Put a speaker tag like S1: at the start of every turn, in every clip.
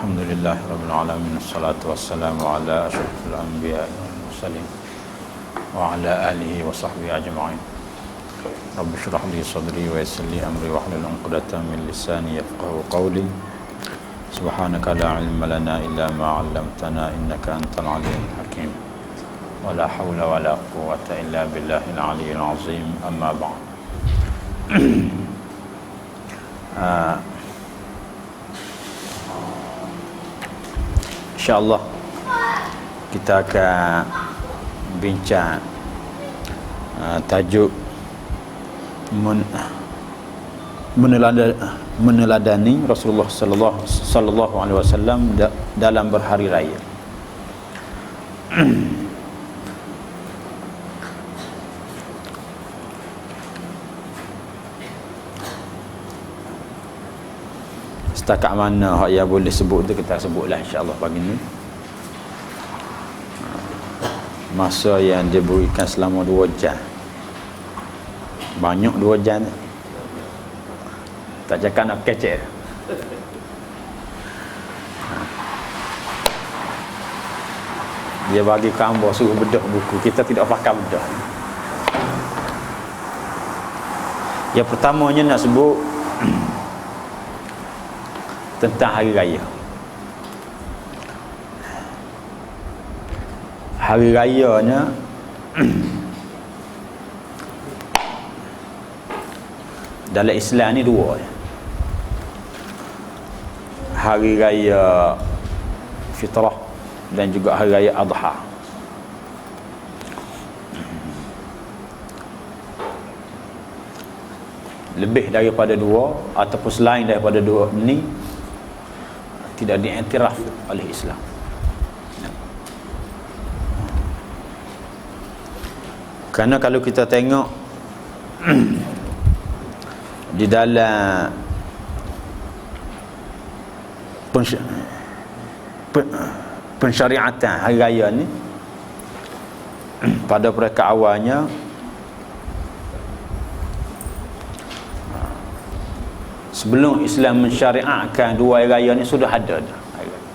S1: Alhamdulillahirabbil alamin, wassalatu wassalamu ala asyrofil anbiya'i wal mursalin wa ala alihi wa sahbihi ajma'in. Rabbi shrah li sadri wa yassir li amri wahlul 'uqdatam min lisani yafqahu qawli. Subhanaka la ilma lana illa ma 'allamtana innaka antal alimul hakim. Wa la hawla wa la quwwata illa billahil aliyyil azim. Amma ba'd. InsyaAllah kita akan bincang tajuk meneladani Rasulullah sallallahu alaihi wasallam dalam berhari raya. Setakat mana hak yang boleh sebut tu kita sebutlah insya-Allah pagi ni. Masa yang diberikan selama 2 jam. Banyak 2 jam. Tak cakap nak kecek. Dia bagi gambar suruh bedah buku, kita tidak faham bedah. Yang pertamanya nak sebut tentang hari raya. Hari rayanya dalam Islam ni 2. Hari raya Fitrah dan juga hari raya Adha. Lebih daripada 2 ataupun selain daripada 2 ni tidak diiktiraf oleh Islam. Kerana kalau kita tengok di dalam pensyariatan hari raya ni, pada mereka awalnya sebelum Islam mensyariatkan 2 hari raya ni sudah ada dah hari raya.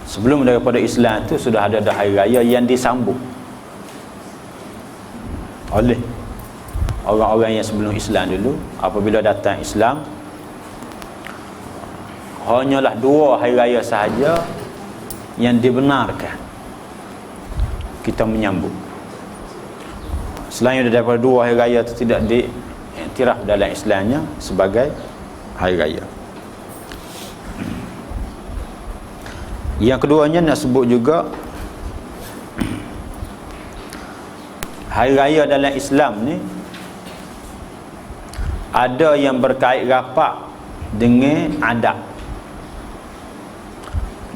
S1: Sebelum daripada Islam tu sudah ada dah hari raya yang disambung oleh orang-orang yang sebelum Islam dulu. Apabila datang Islam, hanyalah 2 hari raya sahaja yang dibenarkan kita menyambut. Selain daripada 2 hari raya itu tidak diiktiraf dalam Islamnya sebagai hari raya. Yang keduanya nak sebut juga hari raya dalam Islam ni ada yang berkait rapat dengan adat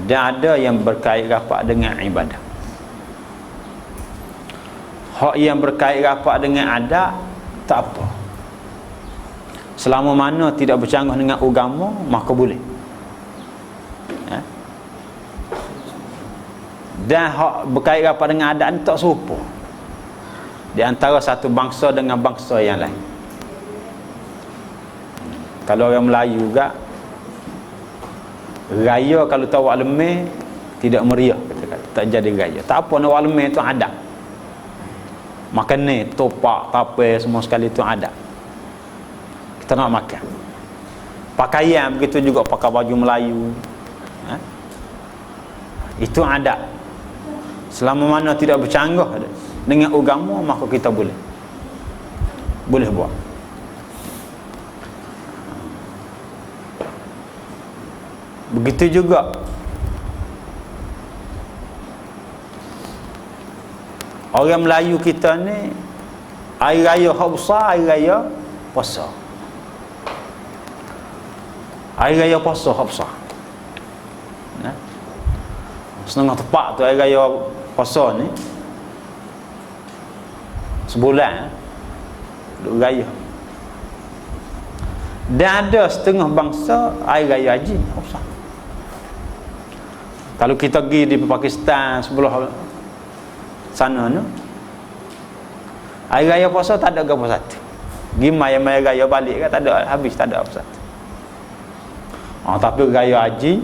S1: dan ada yang berkait rapat dengan ibadah. Hak yang berkait rapat dengan adat tak apa. Selama mana tidak bercanggah dengan agama, maka boleh. Ya? Dan hak berkait rapat dengan adat ni tak serupa di antara satu bangsa dengan bangsa yang lain. Kalau orang Melayu juga, raya kalau tak awak lemah tidak meriah, kata-kata, tak jadi raya. Tak apa, nak awak lemah tu adat. Makan ni, topak, tape, semua sekali itu adat. Kita nak makan. Pakaian begitu juga, pakai baju Melayu. Itu adat. Selama mana tidak bercanggah dengan agama, maka kita boleh buat. Begitu juga orang Melayu kita ni, hari raya hak besar, hari raya puasa. Hari raya puasa hak besar. Setengah tepat tu hari raya puasa ni sebulan duk raya. Dan ada setengah bangsa hari raya haji hak besar. Kalau kita pergi di Pakistan sebelah sana ni, Hari raya puasa tak ada apa satu. Gimai yang mai raya balik kan tak ada, habis tak ada apa satu. Tapi raya haji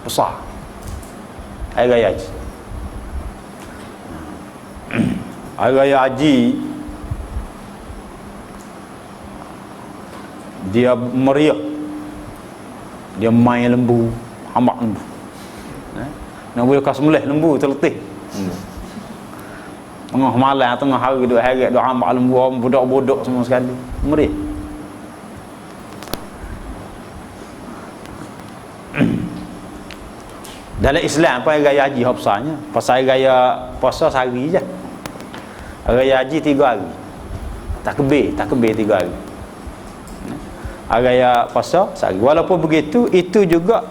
S1: besar. Hari raya haji. Hari raya haji dia meriah. Dia main lembu, hambak lembu. Nak boleh kas mulih lembu terletih. Tengah malam, tengah hari duk heret duk hambak lembu, budak-budak semua sekali. Meriah. Dalam Islam apa raya haji hak besarnya? Pasal raya puasa sehari je. Raya haji 3 hari. Takbir 3 hari. Raya puasa sehari. Walaupun begitu, itu juga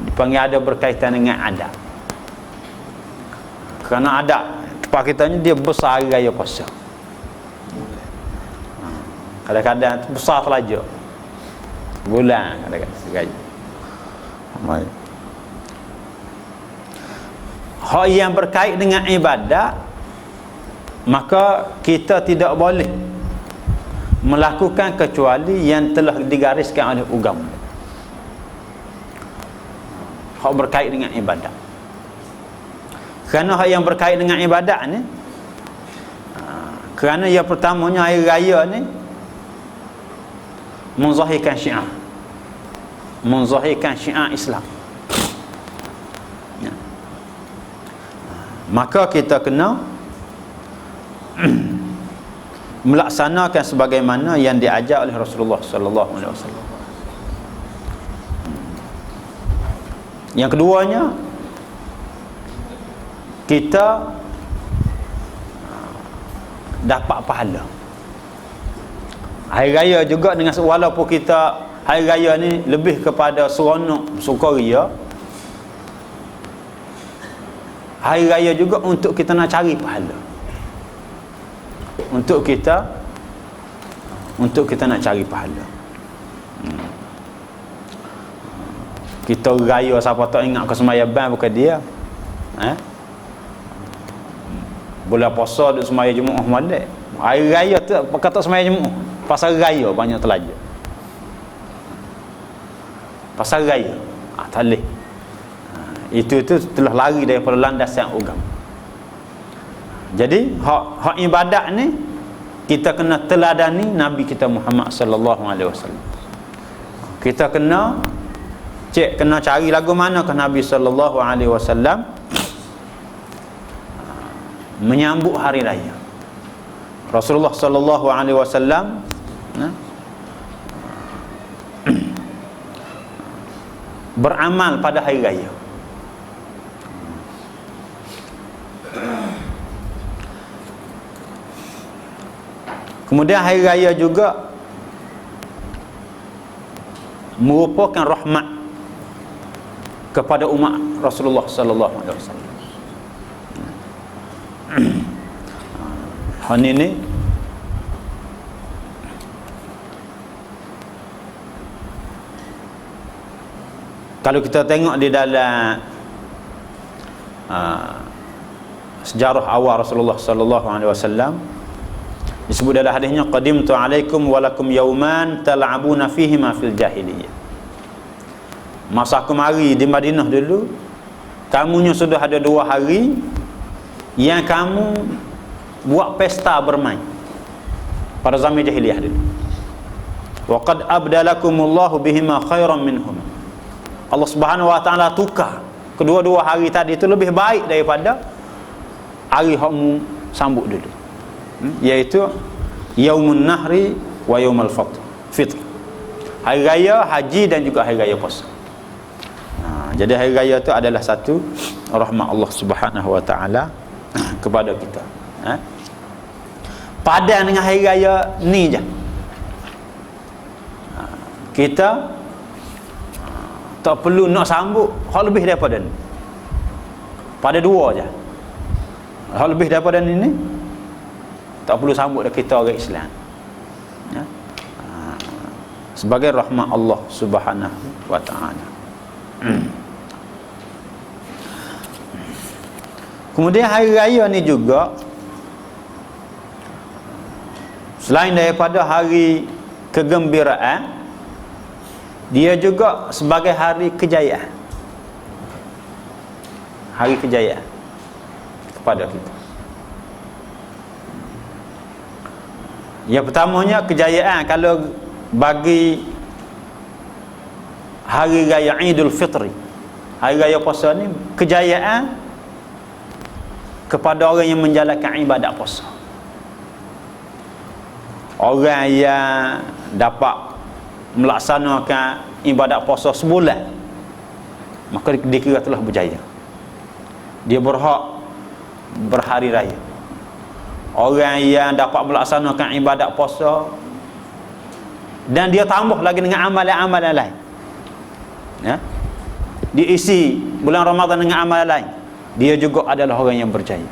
S1: dipanggil ada berkaitan dengan adat. Kerana adat tempat kita ni dia besar hari raya puasa. Kadang-kadang besar pelajar. Bulan kadang-kadang raya. Baik. Hak yang berkait dengan ibadat, maka kita tidak boleh melakukan kecuali yang telah digariskan oleh agama. Hak berkait dengan ibadat. Kerana hak yang berkait dengan ibadat ni, kerana yang pertamanya hari raya ni menzahirkan syiar, menzahirkan syiar Islam. Ya. Maka kita kena melaksanakan sebagaimana yang diajar oleh Rasulullah sallallahu alaihi wasallam. Yang keduanya, kita dapat pahala. Hari raya juga dengan walaupun kita hari raya ni lebih kepada seronok, sukaria, hari raya juga untuk kita nak cari pahala. Untuk kita nak cari pahala. Kita raya siapa tak ingat ke semaya ban bukan dia. Bulan puasa duk semaya Jumaat Malik. Hari raya tu kata semaya Jumaat. Pasal raya banyak telajar. Pasal raya. Tak boleh. Itu telah lari daripada landasan agama. Jadi hak ibadat ni kita kena teladani Nabi kita Muhammad sallallahu alaihi wasallam. Kita kena cari lagu manakah Nabi sallallahu alaihi wasallam menyambut hari raya. Rasulullah sallallahu alaihi wasallam beramal pada hari raya. Kemudian hari raya juga merupakan rahmat kepada umat Rasulullah sallallahu alaihi wasallam. Ini kalau kita tengok di dalam sejarah awal Rasulullah sallallahu alaihi wasallam, disebut dalam hadisnya, qadimtu alaikum walakum yauman tal'abuna fihi ma fil jahiliyah. Masa aku mari di Madinah dulu, kamunya sudah ada 2 hari yang kamu buat pesta bermain pada zaman jahiliyah dulu. Wa qad abdalakumullahu bihima khairan minhum. Allah Subhanahu wa taala tukar kedua-dua hari tadi itu lebih baik daripada hari kamu sambut dulu. Iaitu Yaumun Nahri wa Yaumul Fitr. Hari raya haji dan juga hari raya puasa. Jadi hari raya itu adalah satu rahmat Allah Subhanahu wa taala kepada kita. Padan dengan hari raya ni je. Kita tak perlu nak sambut hal lebih daripada ni. Pada 2 je. Hal lebih daripada ni tak perlu sambut dah kita orang Islam. Sebagai rahmat Allah Subhanahu wa taala. Kemudian hari raya ni juga, selain daripada hari kegembiraan, dia juga sebagai hari kejayaan. Hari kejayaan kepada kita. Yang pertamanya kejayaan kalau bagi hari raya Idul Fitri, hari raya puasa ni, kejayaan kepada orang yang menjalankan ibadat puasa. Orang yang dapat melaksanakan ibadat puasa sebulan, maka dikira telah berjaya. Dia berhak berhari raya. Orang yang dapat melaksanakan ibadat puasa dan dia tambah lagi dengan amalan-amalan lain, ya, diisi bulan Ramadan dengan amalan lain, dia juga adalah orang yang berjaya.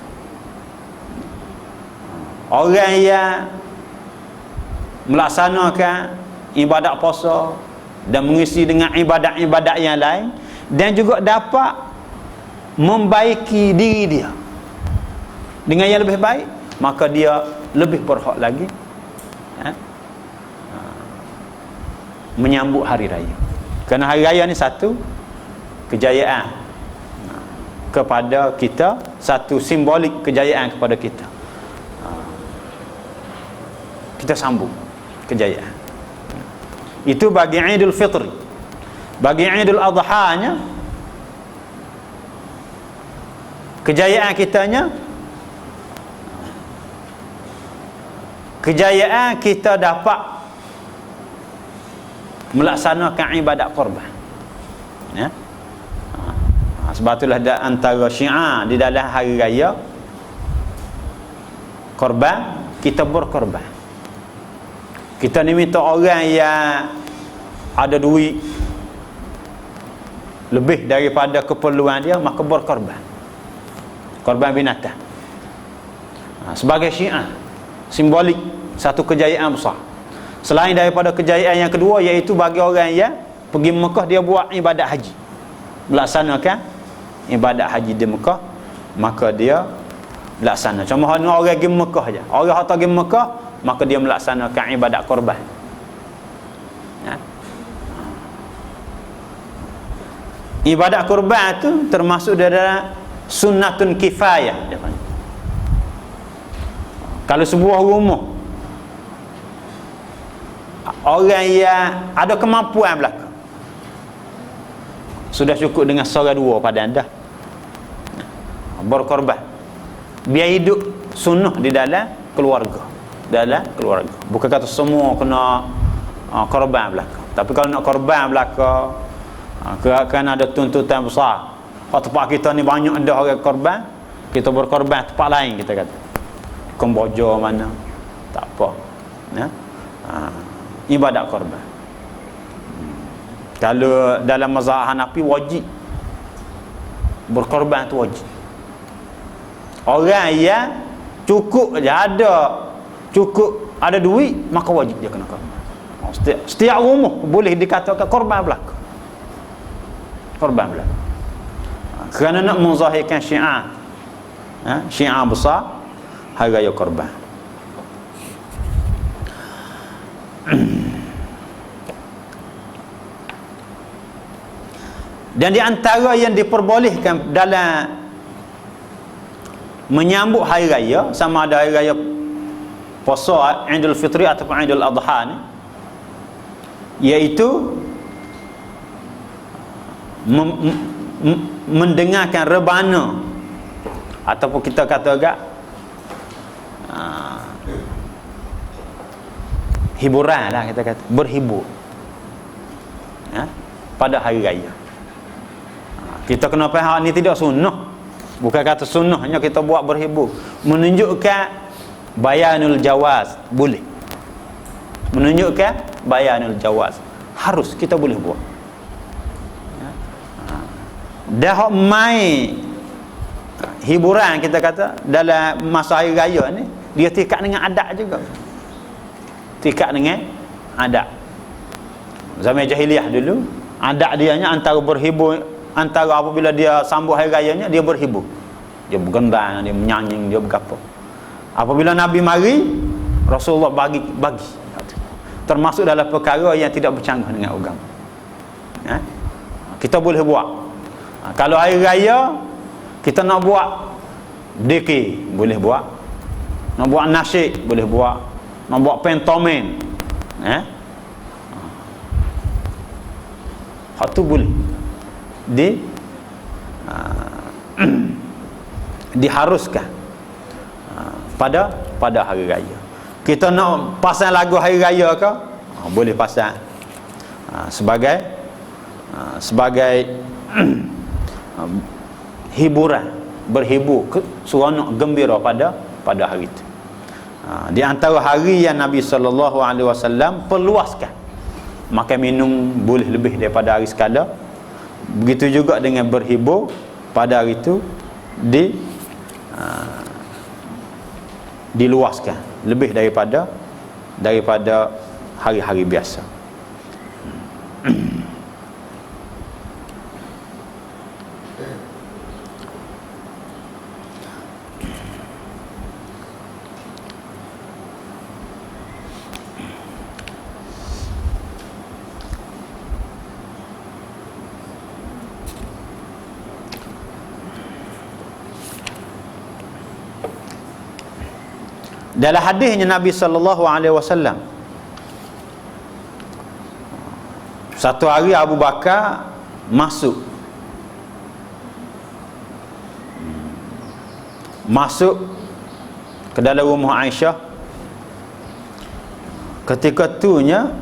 S1: Orang yang melaksanakan ibadat puasa dan mengisi dengan ibadat-ibadat yang lain, dan juga dapat membaiki diri dia dengan yang lebih baik, maka dia lebih berhak lagi, ya, menyambut hari raya. Kerana hari raya ni satu kejayaan kepada kita, satu simbolik kejayaan kepada kita. Kita sambung kejayaan. Itu bagi Idul Fitri. Bagi Idul Adha-nya, kejayaan kitanya, kejayaan kita dapat melaksanakan ibadat korban, ya. Sebab itulah antara syiar di dalam hari raya korban, kita berkorban. Kita ni minta orang yang ada duit lebih daripada keperluan dia, maka berkorban, korban binatang, sebagai syiar, simbolik satu kejayaan besar. Selain daripada kejayaan yang kedua, iaitu bagi orang yang pergi Mekah, dia buat ibadat haji, melaksanakan ibadat haji di Mekah, maka dia laksana. Cuma orang pergi Mekah aja. Orang yang tak pergi Mekah, maka dia melaksanakan ibadat korban, ya. Ibadat korban tu termasuk dalam sunnatun kifayah. Kalau sebuah rumah, orang yang ada kemampuan belaka, sudah cukup dengan seorang dua pada anda berkorban, biar hidup sunnah di dalam keluarga. Bukan kata semua kena korban belaka. Tapi kalau nak korban belaka, kerana ada tuntutan besar, kalau tempat kita ni banyak dah orang korban, kita berkorban tempat lain, kita kata Kamboja mana, tak apa, ya. Ibadat korban. Kalau dalam mazhab Hanafi wajib berkorban, tu wajib. Orang yang cukup ada duit, maka wajib dia kena korban. Setiap rumah boleh dikatakan korban belaka. Korban belaka. Kerana nak menzahirkan syiar, syiar besar hari raya korban. Dan di antara yang diperbolehkan dalam menyambut hari raya, sama ada hari raya puasa Idul Fitri ataupun Idul Adha ni, iaitu mendengarkan rebana, ataupun kita kata agak hiburan lah, kita kata berhibur, ya, pada hari raya. Kita kena faham ni tidak sunnah. Bukan kata sunnah hanya kita buat berhibur, menunjukkan bayanul jawaz, boleh. Menunjukkan bayanul jawaz, harus kita boleh buat, ya. Dah mai hiburan, kita kata dalam masa hari raya ni, dia tingkat dengan adat juga. Tingkat dengan adat. Zaman jahiliah dulu, adat dia nya antara berhibur, antara apabila dia sambut hari rayanya, dia berhibur. dia bergendang, dia menyanyi, dia berapa. Apabila Nabi mari, Rasulullah bagi. Termasuk dalam perkara yang tidak bercanggah dengan agama. Kita boleh buat. Kalau hari raya kita nak buat dikir, boleh buat. Nak buat nasyid, boleh buat. Nak buat pantomim, hak tu boleh diharuskan pada hari raya. Kita nak pasang lagu hari raya ke, boleh pasang sebagai hiburan, berhibur, seronok, gembira pada hari itu. Di antara hari yang Nabi SAW perluaskan, makan minum boleh lebih daripada hari sekala. Begitu juga dengan berhibur pada hari itu diluaskan lebih daripada hari-hari biasa. Dalam hadisnya Nabi SAW, satu hari Abu Bakar masuk ke dalam rumah Aisyah. Ketika itunya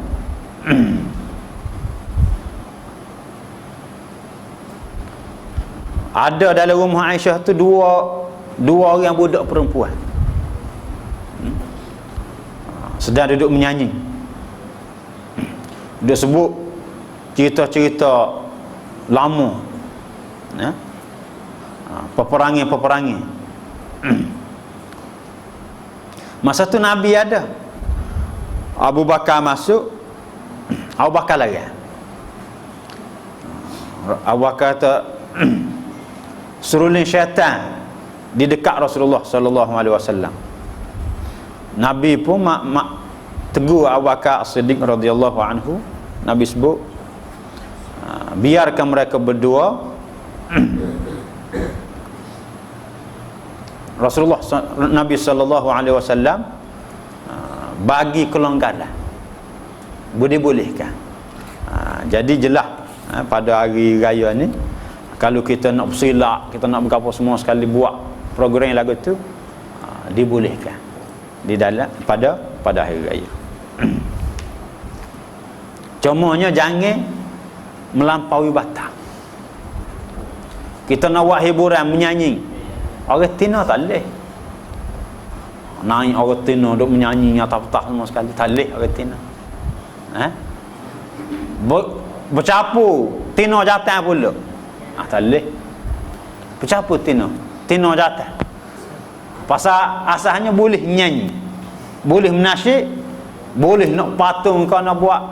S1: ada dalam rumah Aisyah tu dua orang budak perempuan sedang duduk menyanyi. Dia sebut cerita-cerita lama, peperangan. Masa tu Nabi ada. Abu Bakar masuk, Abu Bakar lari. Abu Bakar kata seruling syaitan di dekat Rasulullah SAW. Nabi pun tegur Abu Bakar As-Siddiq radhiyallahu anhu. Nabi sebut, biarkan mereka berdua. Rasulullah Nabi SAW bagi kelonggaran, boleh-bolehkan. Jadi jelas pada hari raya ni, kalau kita nak bersilap, kita nak berapa semua sekali buat program lagu tu, dibolehkan di dalam pada hari raya. Cumanya jangan melampaui batas. Kita nak buat hiburan, menyanyi, orang tina tak boleh. Naik orang tina duk menyanyi atas-atas semua sekali, tak boleh orang tina. Bercapu tina jatuh pula, tak boleh. Bercapu tina jatuh. Pasal asalnya boleh nyanyi, boleh menasyid, boleh nak patung kau nak buat,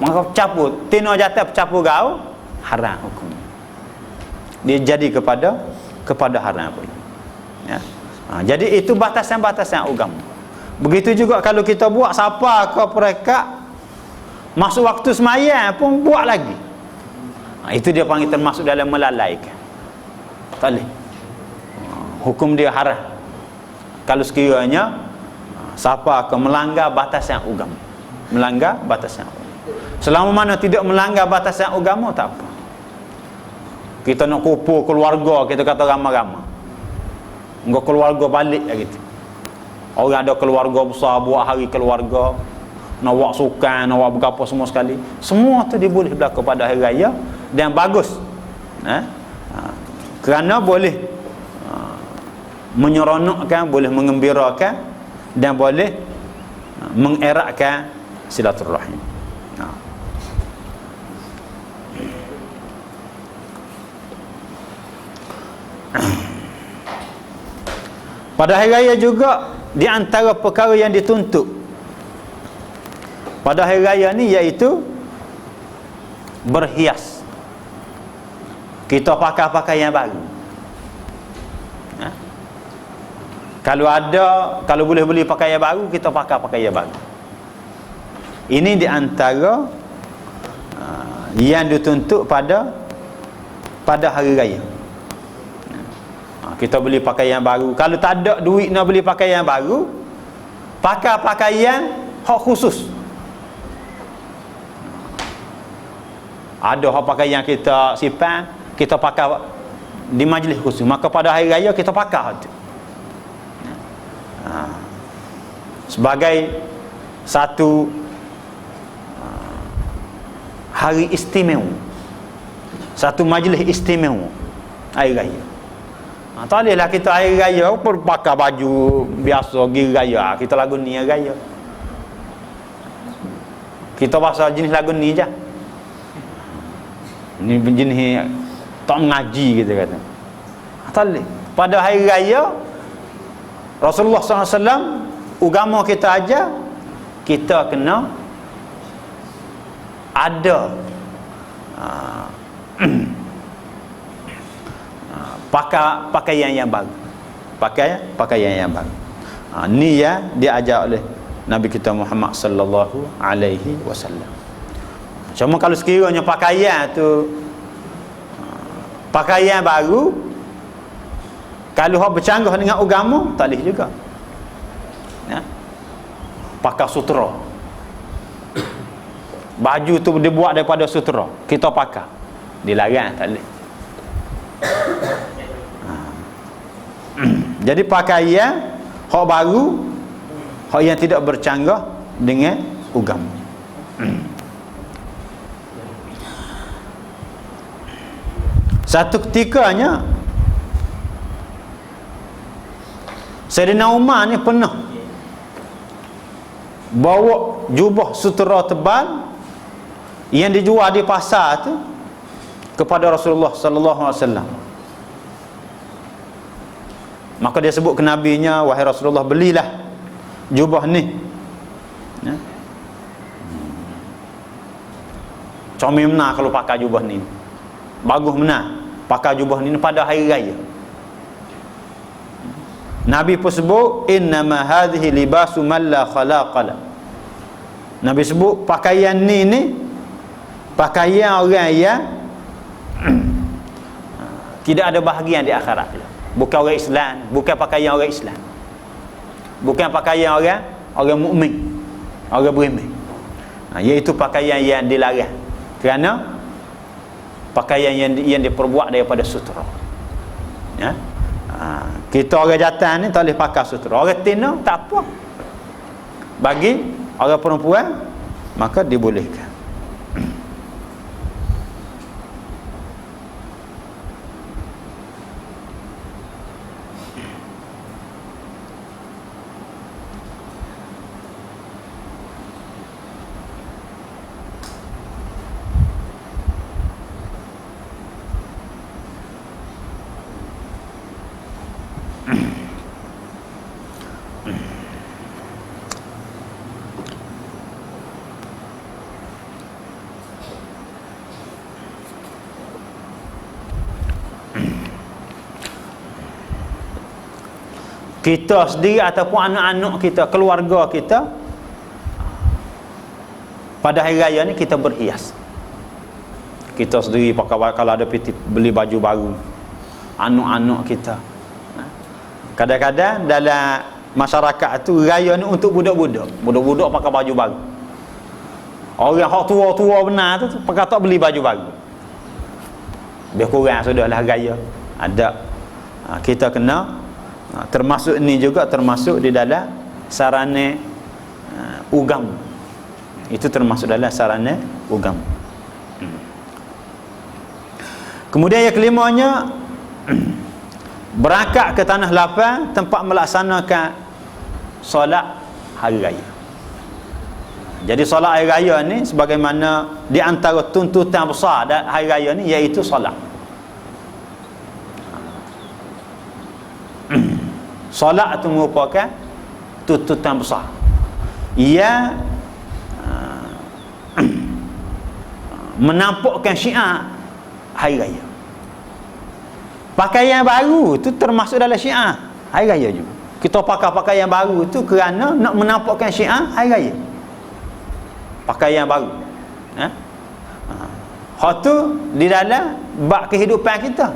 S1: maka bercapu tina jatuh, bercapu kau haram hukum. Dia jadi kepada haram pula. Jadi itu batasan-batasan agama. Begitu juga kalau kita buat, siapa ke mereka masuk waktu sembahyang pun buat lagi, itu dia panggil termasuk dalam melalaikan. Tak boleh. Hukum dia haram kalau sekiranya siapa ke melanggar batasan agama. Melanggar batasan agama. Selama mana tidak melanggar batasan agama, tak apa. Kita nak kumpul keluarga, kita kata ramai-ramai, enggak keluarga balik gitu. Orang ada keluarga besar, buat hari keluarga, nak buat sukan, nak buat berapa semua sekali, semua tu diboleh berlaku pada hari raya, dan bagus. Kerana boleh menyeronokkan, boleh mengembirakan, dan boleh mengeratkan silaturahim. Pada hari raya juga, di antara perkara yang dituntut pada hari raya ni, iaitu berhias. Kita pakai pakaian baru. Kalau boleh beli pakaian baru, kita pakai pakaian baru. Ini di antara yang dituntut pada hari raya. Kita beli pakaian baru. Kalau tak ada duit nak beli pakaian baru, pakai pakaian hak khusus. Ada hak pakaian kita simpan, kita pakai di majlis khusus. Maka pada hari raya kita pakai tu. Sebagai satu hari istimewa, satu majlis istimewa hari raya. Tak bolehlah kita hari raya pakai baju biasa pergi raya. Kita lagu ni hari raya. Kita pasal jenis lagu ni je. Ni jenis tak mengaji kita kata. Tak boleh. Pada hari raya Rasulullah SAW agama kita aja, kita kena ada pakaian yang baru. Pakaian yang baru. Ni ya diajar oleh Nabi kita Muhammad sallallahu alaihi wasallam. Cuma kalau sekiranya pakaian tu pakaian baru, kalau hak bercanggah dengan agama, tak boleh juga. Ya. Pakai sutera. Baju tu dibuat daripada sutera, kita pakai. Dilarang, tak boleh. Jadi pakaian hak baru, hak yang tidak bercanggah dengan agama. Satu ketikanya Sayyidina Umar ni pernah bawa jubah sutera tebal yang dijual di pasar tu kepada Rasulullah sallallahu alaihi wasallam. Maka dia sebut ke nabinya, wahai Rasulullah, belilah jubah ni. Ya. Comel benar kalau pakai jubah ni. Bagus benar pakai jubah ni pada hari raya. Nabi pun sebut innama hadhihi libasu man la khalaqala. Nabi sebut pakaian ni pakaian orang yang tidak ada bahagian di akhirat. Bukan orang Islam, bukan pakaian orang Islam. Bukan pakaian orang mukmin, orang beriman. Iaitu pakaian yang dilarang. Kerana pakaian yang diperbuat daripada sutera. Ya. Kita orang jantan ni tak boleh pakai sutera. Orang tina tak apa. Bagi orang perempuan maka dibolehkan. Kita sendiri ataupun anak-anak kita, keluarga kita, pada hari raya ni kita berhias. Kita sendiri pakai, kalau ada beli baju baru, anak-anak kita. Kadang-kadang dalam masyarakat tu raya ni untuk budak-budak. Budak-budak pakai baju baru. Orang hak tua-tua benar tu pakai tak beli baju baru. Biar kurang sudahlah raya. Ada. Kita kena termasuk ni juga termasuk di dalam sarana ugam. Itu termasuk dalam sarana ugam. Kemudian yang kelimanya berangkat ke tanah lapang tempat melaksanakan solat hari raya. Jadi solat hari raya ni sebagaimana di antara tuntutan besar hari raya ni iaitu solat. Solat itu merupakan tuntutan besar. Ia menampakkan syiar hari raya. Pakaian baru itu termasuk dalam syiar hari raya juga.
S2: Kita pakai pakaian baru tu kerana nak menampakkan syiar hari raya. Pakaian baru. Hak tu di dalam bab kehidupan kita.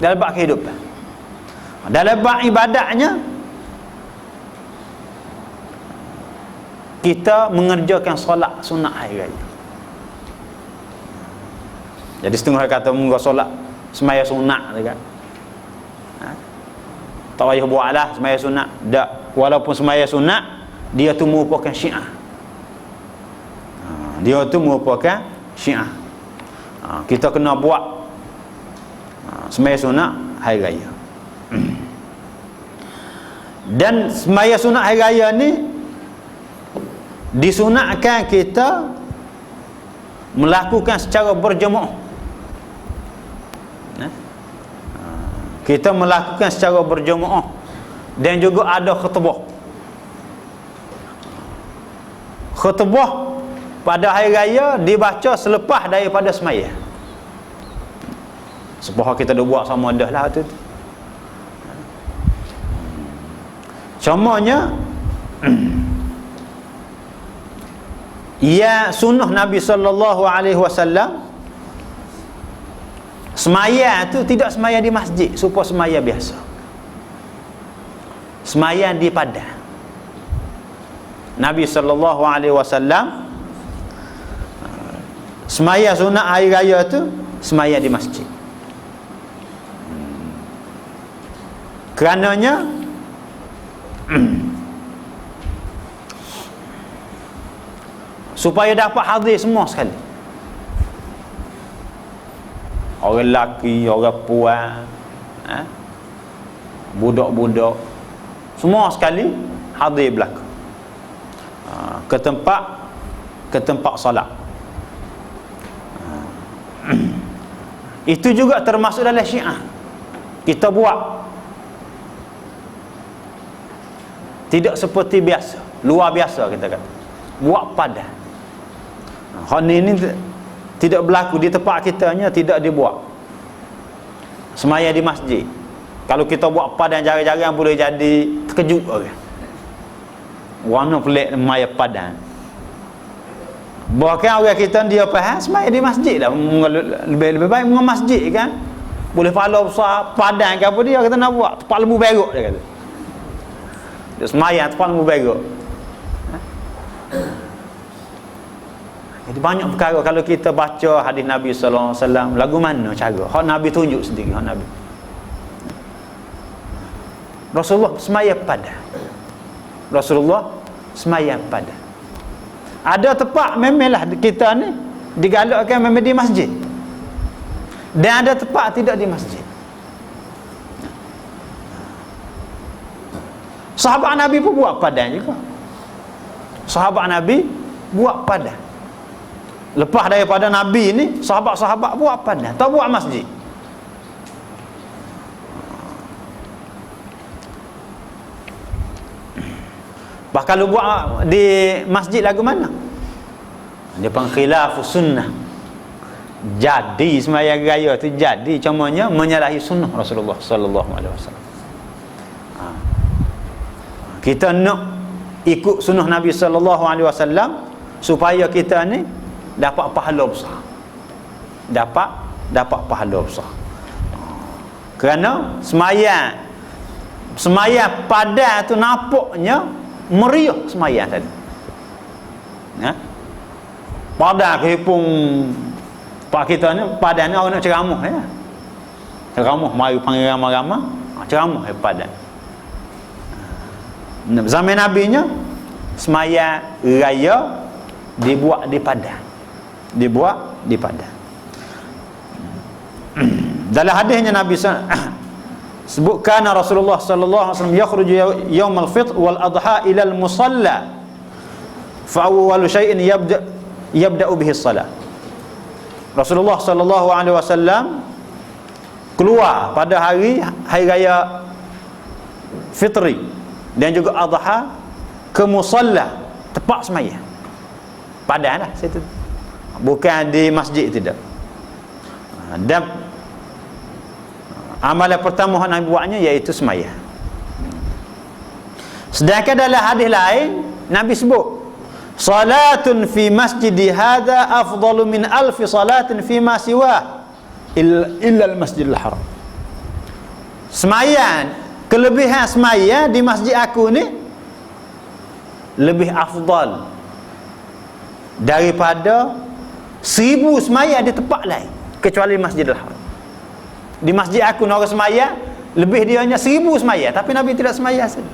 S2: Dalam bab kehidupan. Dalam bab ibadatnya, kita mengerjakan solat sunat hari raya. Jadi setengah kata munggah solat semaya sunat dekat. Tak payah buatlah semaya sunat. Tak, walaupun semaya sunat, dia tu merupakan syiar. Dia tu merupakan syiar. Kita kena buat semaya sunat hari raya. Dan semaya sunat hari raya ni disunatkan kita melakukan secara berjemaah. Kita melakukan secara berjemaah dan juga ada khutbah. Khutbah pada hari raya dibaca selepas daripada semaya. Sebab kita dah buat sama dah lah tu. Contohnya ya sunnah Nabi sallallahu alaihi wasallam, semaya tu tidak semaya di masjid supaya semaya biasa. Semaya di padang. Nabi sallallahu alaihi wasallam semaya sunat hari raya tu semaya di masjid. Kerananya supaya dapat hadir semua sekali. Orang lelaki, orang puan, budak-budak, semua sekali hadir belakang. Ke tempat solat. Itu juga termasuk dalam syiar. Kita buat tidak seperti biasa, luar biasa kita kata. Buat padan. Hal ini tidak berlaku di tempat kitanya, tidak dibuat. Semaya di masjid. Kalau kita buat padan jarang-jarang boleh jadi terkejut orang. Warna pelik semaya padan. Bahkan orang kita dia faham semaya di masjid lah. Lebih baik dengan masjid kan. Boleh pahala besar padan ke apa dia kata nak buat tempat lembu berok dia kata. Dia semaya tempat lembu berok. Jadi banyak perkara kalau kita baca hadis Nabi sallallahu alaihi wasallam, lagu mana cara hak Nabi tunjuk sendiri, hak Nabi. Rasulullah semaya pada. Rasulullah semaya pada. Ada tempat memanglah kita ni digalakkan memang di masjid. Dan ada tempat tidak di masjid. Sahabat Nabi pun buat padan juga. Sahabat Nabi buat padan. Lepas daripada Nabi ni, sahabat-sahabat buat padan, tak buat masjid. Bahkan lu buat di masjid lagu mana? Dia panggil khilafus sunnah. Jadi sembahyang raya tu jadi contohnya menyalahi sunnah Rasulullah sallallahu alaihi wasallam. Kita nak ikut sunnah Nabi sallallahu alaihi wasallam supaya kita ni dapat pahala besar. Dapat pahala besar. Kerana semaya padan tu nampaknya meriah semaya tadi. Padan kehipung pak kita ni, padan ni orang nak ceramah ya. Ceramah mari panggil ramai-ramai, ceramah padan. Zaman Nabi-nya semaya raya dibuat di padang. Dibuat di padang. Dalam hadisnya Nabi sebutkan Rasulullah sallallahu alaihi wasallam yakhruju yaumal fitr wal adha ila al musalla fa awwalu shay'in yabda'u bihi as-salah. Rasulullah sallallahu alaihi wasallam keluar pada hari raya fitri dan juga adha ke musalla, tempat sembahyang. Padang lah situ. Bukan di masjid tidak. Dan amalan pertama yang Nabi buatnya iaitu sembahyang. Sedangkan dalam hadis lain Nabi sebut salatun fi masjidi hadza afdalu min alfi salatin fi ma siwah illa al-masjidil haram. Sembahyang, kelebihan sembahyang di masjid aku ni lebih afdal daripada 1000 sembahyang di tempat lain kecuali Masjidil Haram. Di masjid aku orang sembahyang lebih dia hanya 1000 sembahyang, tapi Nabi tidak sembahyang saja.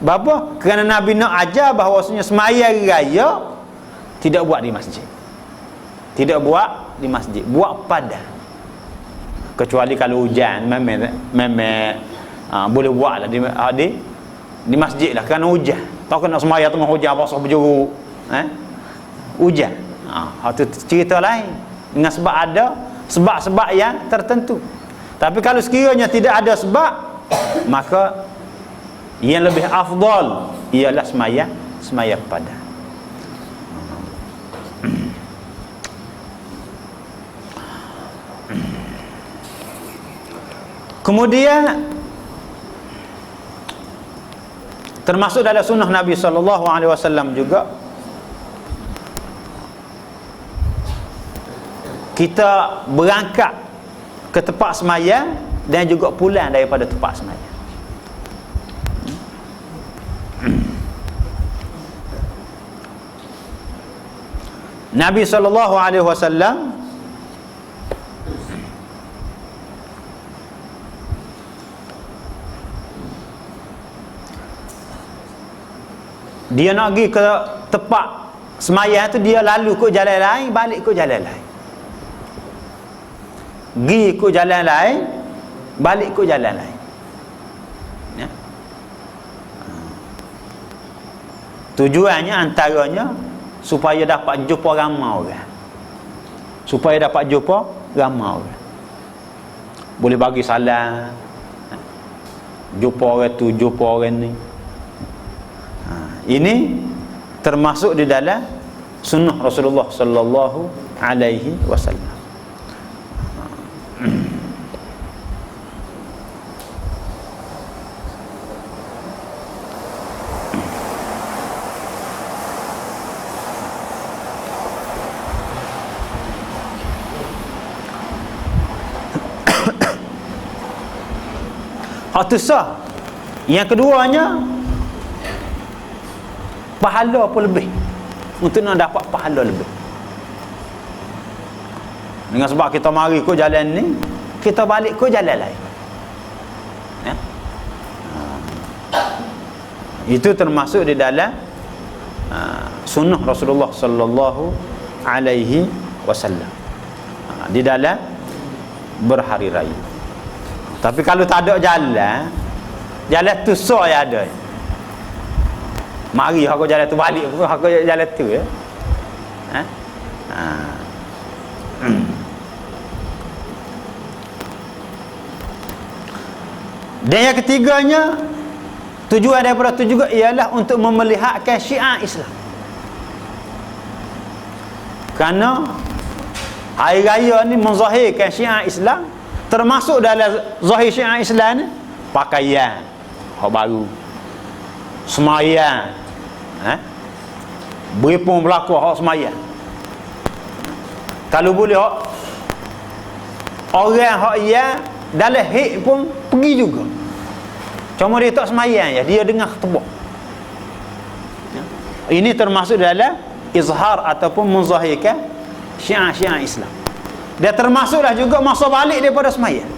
S2: Bapa? Kerana Nabi nak ajar bahawasanya sembahyang raya tidak buat di masjid. Tidak buat di masjid, buat padang. Kecuali kalau hujan memang boleh buat lah di masjid lah kerana hujan. Tahu kena sembahyang tengah hujan basah berjeruk. Hujan. Itu cerita lain. Dengan sebab ada sebab-sebab yang tertentu. Tapi kalau sekiranya tidak ada sebab, maka yang lebih afdal ialah sembahyang padang. Kemudian termasuk dalam sunnah Nabi SAW juga kita berangkat ke tempat sembahyang dan juga pulang daripada tempat sembahyang. Nabi SAW dia nak pergi ke tempat sembahyang tu, dia lalu ke jalan lain, balik ke jalan lain. Pergi ke jalan lain, balik ke jalan lain. Ya. Tujuannya antaranya supaya dapat jumpa ramai orang. Supaya dapat jumpa ramai orang. Boleh bagi salam. Jumpa orang tu, jumpa orang ni. Ini termasuk di dalam sunnah Rasulullah sallallahu alaihi wasallam. Hak tu sah. Yang keduanya, pahala pun lebih. Untuk nak dapat pahala lebih. Dengan sebab kita mari ke jalan ni, kita balik ke jalan lain. Ya? Itu termasuk di dalam sunnah Rasulullah sallallahu alaihi wasallam. Di dalam berhari raya. Tapi kalau tak ada jalan tu sah yang ada. Mari aku jalan tu, balik aku jalan tu ya. Dan yang ketiganya, tujuan daripada itu juga ialah untuk memelihatkan syiar Islam. Kerana hari raya ni menzahirkan syiar Islam. Termasuk dalam zahir syiar Islam ni pakaian hak baru, sembahyang, beripun berlaku hak sembahyang. Kalau boleh hak orang hak yang dalam hik pun pergi juga. Cuma dia tak sembahyang je, dia dengar khutbah. Ini termasuk dalam izhar ataupun menzahirkan syiar-syiar Islam. Dia termasuklah juga masa balik daripada sembahyang.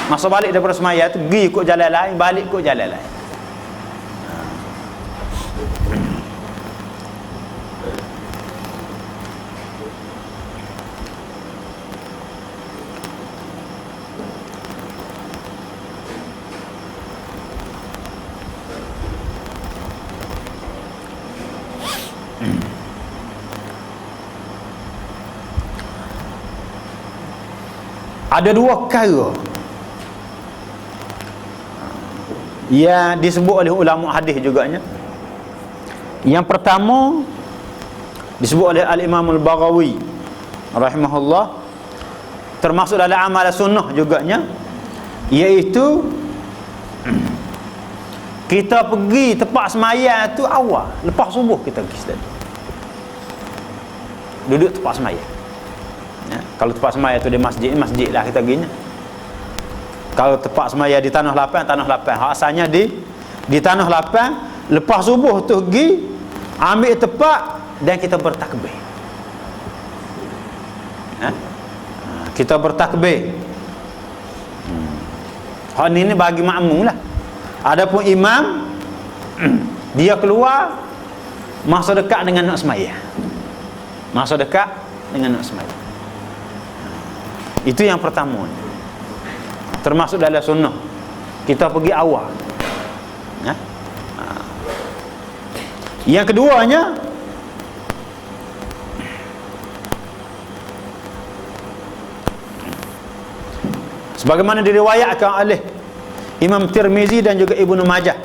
S2: Masa balik daripada sembahyang tu pergi ikut jalan lain, balik ikut jalan lain. Ada dua perkara yang disebut oleh ulama hadis juganya. Yang pertama disebut oleh Al-Imam Al-Baghawi rahimahullah, termasuk dalam amal sunnah juganya, iaitu Kita pergi tempat sembahyang tu awal, lepas subuh kita pergi tadi. Duduk tempat sembahyang. Ya, kalau tempat sembahyang tu di masjid lah kita perginya. Kalau tempat sembahyang di tanah lapang. Asalnya di tanah lapang, lepas subuh tu pergi ambil tempat dan kita bertakbir. Ya? Kita bertakbir. Hal ini bagi makmum lah. Adapun imam dia keluar masa dekat dengan nak sembahyang. Masa dekat dengan nak sembahyang. Itu yang pertama. Termasuk dalam sunnah. Kita pergi awal. Ya? Yang keduanya, sebagaimana diriwayatkan oleh Imam Tirmizi dan juga Ibnu Majah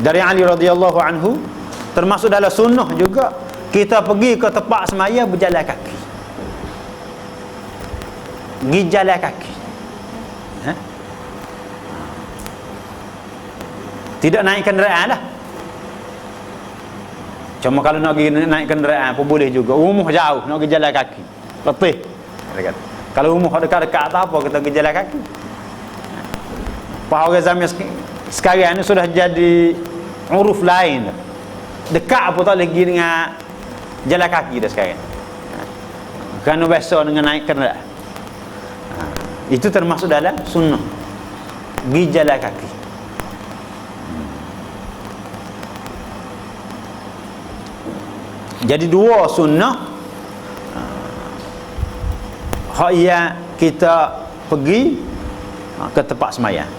S2: dari Ali radhiyallahu anhu, termasuk dalam sunnah juga kita pergi ke tempat sembahyang berjalan kaki. Pergi jalan kaki. Ha? Tidak naik kenderaan lah. Cuma kalau nak pergi naik kenderaan pun boleh juga. Rumah jauh nak pergi jalan kaki. Letih. Kalau rumah dekat-dekat tak apa, kita pergi jalan kaki. Pak orang zaman sekarang ni sudah jadi uruf lain. Dekat apa tak lagi dengan jalan kaki dah sekarang. Kerana biasa dengan naik kenderaan. Itu termasuk dalam sunnah. Pergi jalan kaki. Jadi dua sunnah hak yang kita pergi ke tempat sembahyang.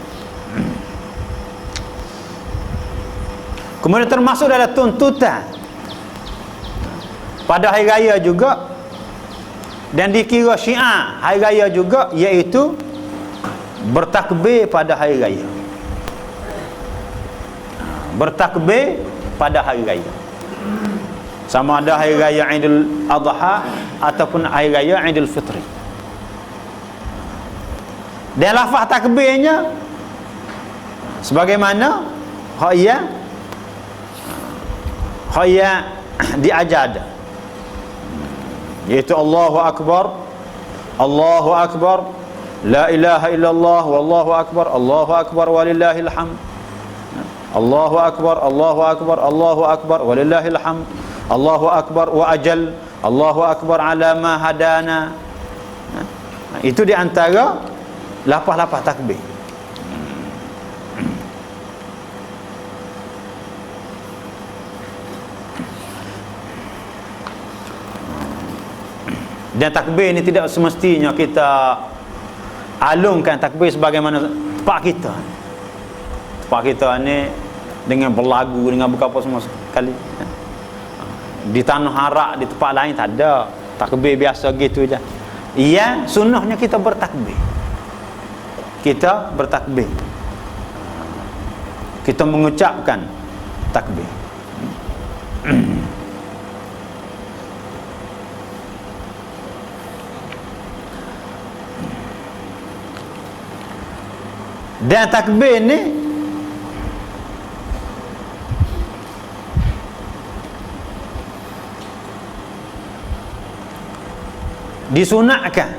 S2: Kemudian termasuk dalam tuntutan pada hari raya juga, dan dikira syiar hari raya juga, iaitu bertakbir pada hari raya. Bertakbir pada hari raya, sama ada hari raya Idul Adha ataupun hari raya Idul Fitri. Dan lafaz takbirnya sebagaimana hak yang diajar, iaitu Allahu Akbar, Allahu Akbar, la ilaha illallah, wallahu akbar, Allahu akbar walillahil hamd, Allahu akbar, Allahu akbar, Allahu akbar walillahil hamd, Allahu akbar wa ajal, Allahu akbar ala ma hadana. Itu di antara lafaz-lafaz takbir. Dan takbir ni tidak semestinya kita alungkan takbir sebagaimana tempat kita. Tempat kita ni dengan berlagu, dengan berapa semua sekali. Di tanah Arab, di tempat lain tak ada. Takbir biasa gitu je. Yang sunnahnya kita bertakbir. Kita bertakbir. Kita mengucapkan takbir. Dan takbir ni disunatkan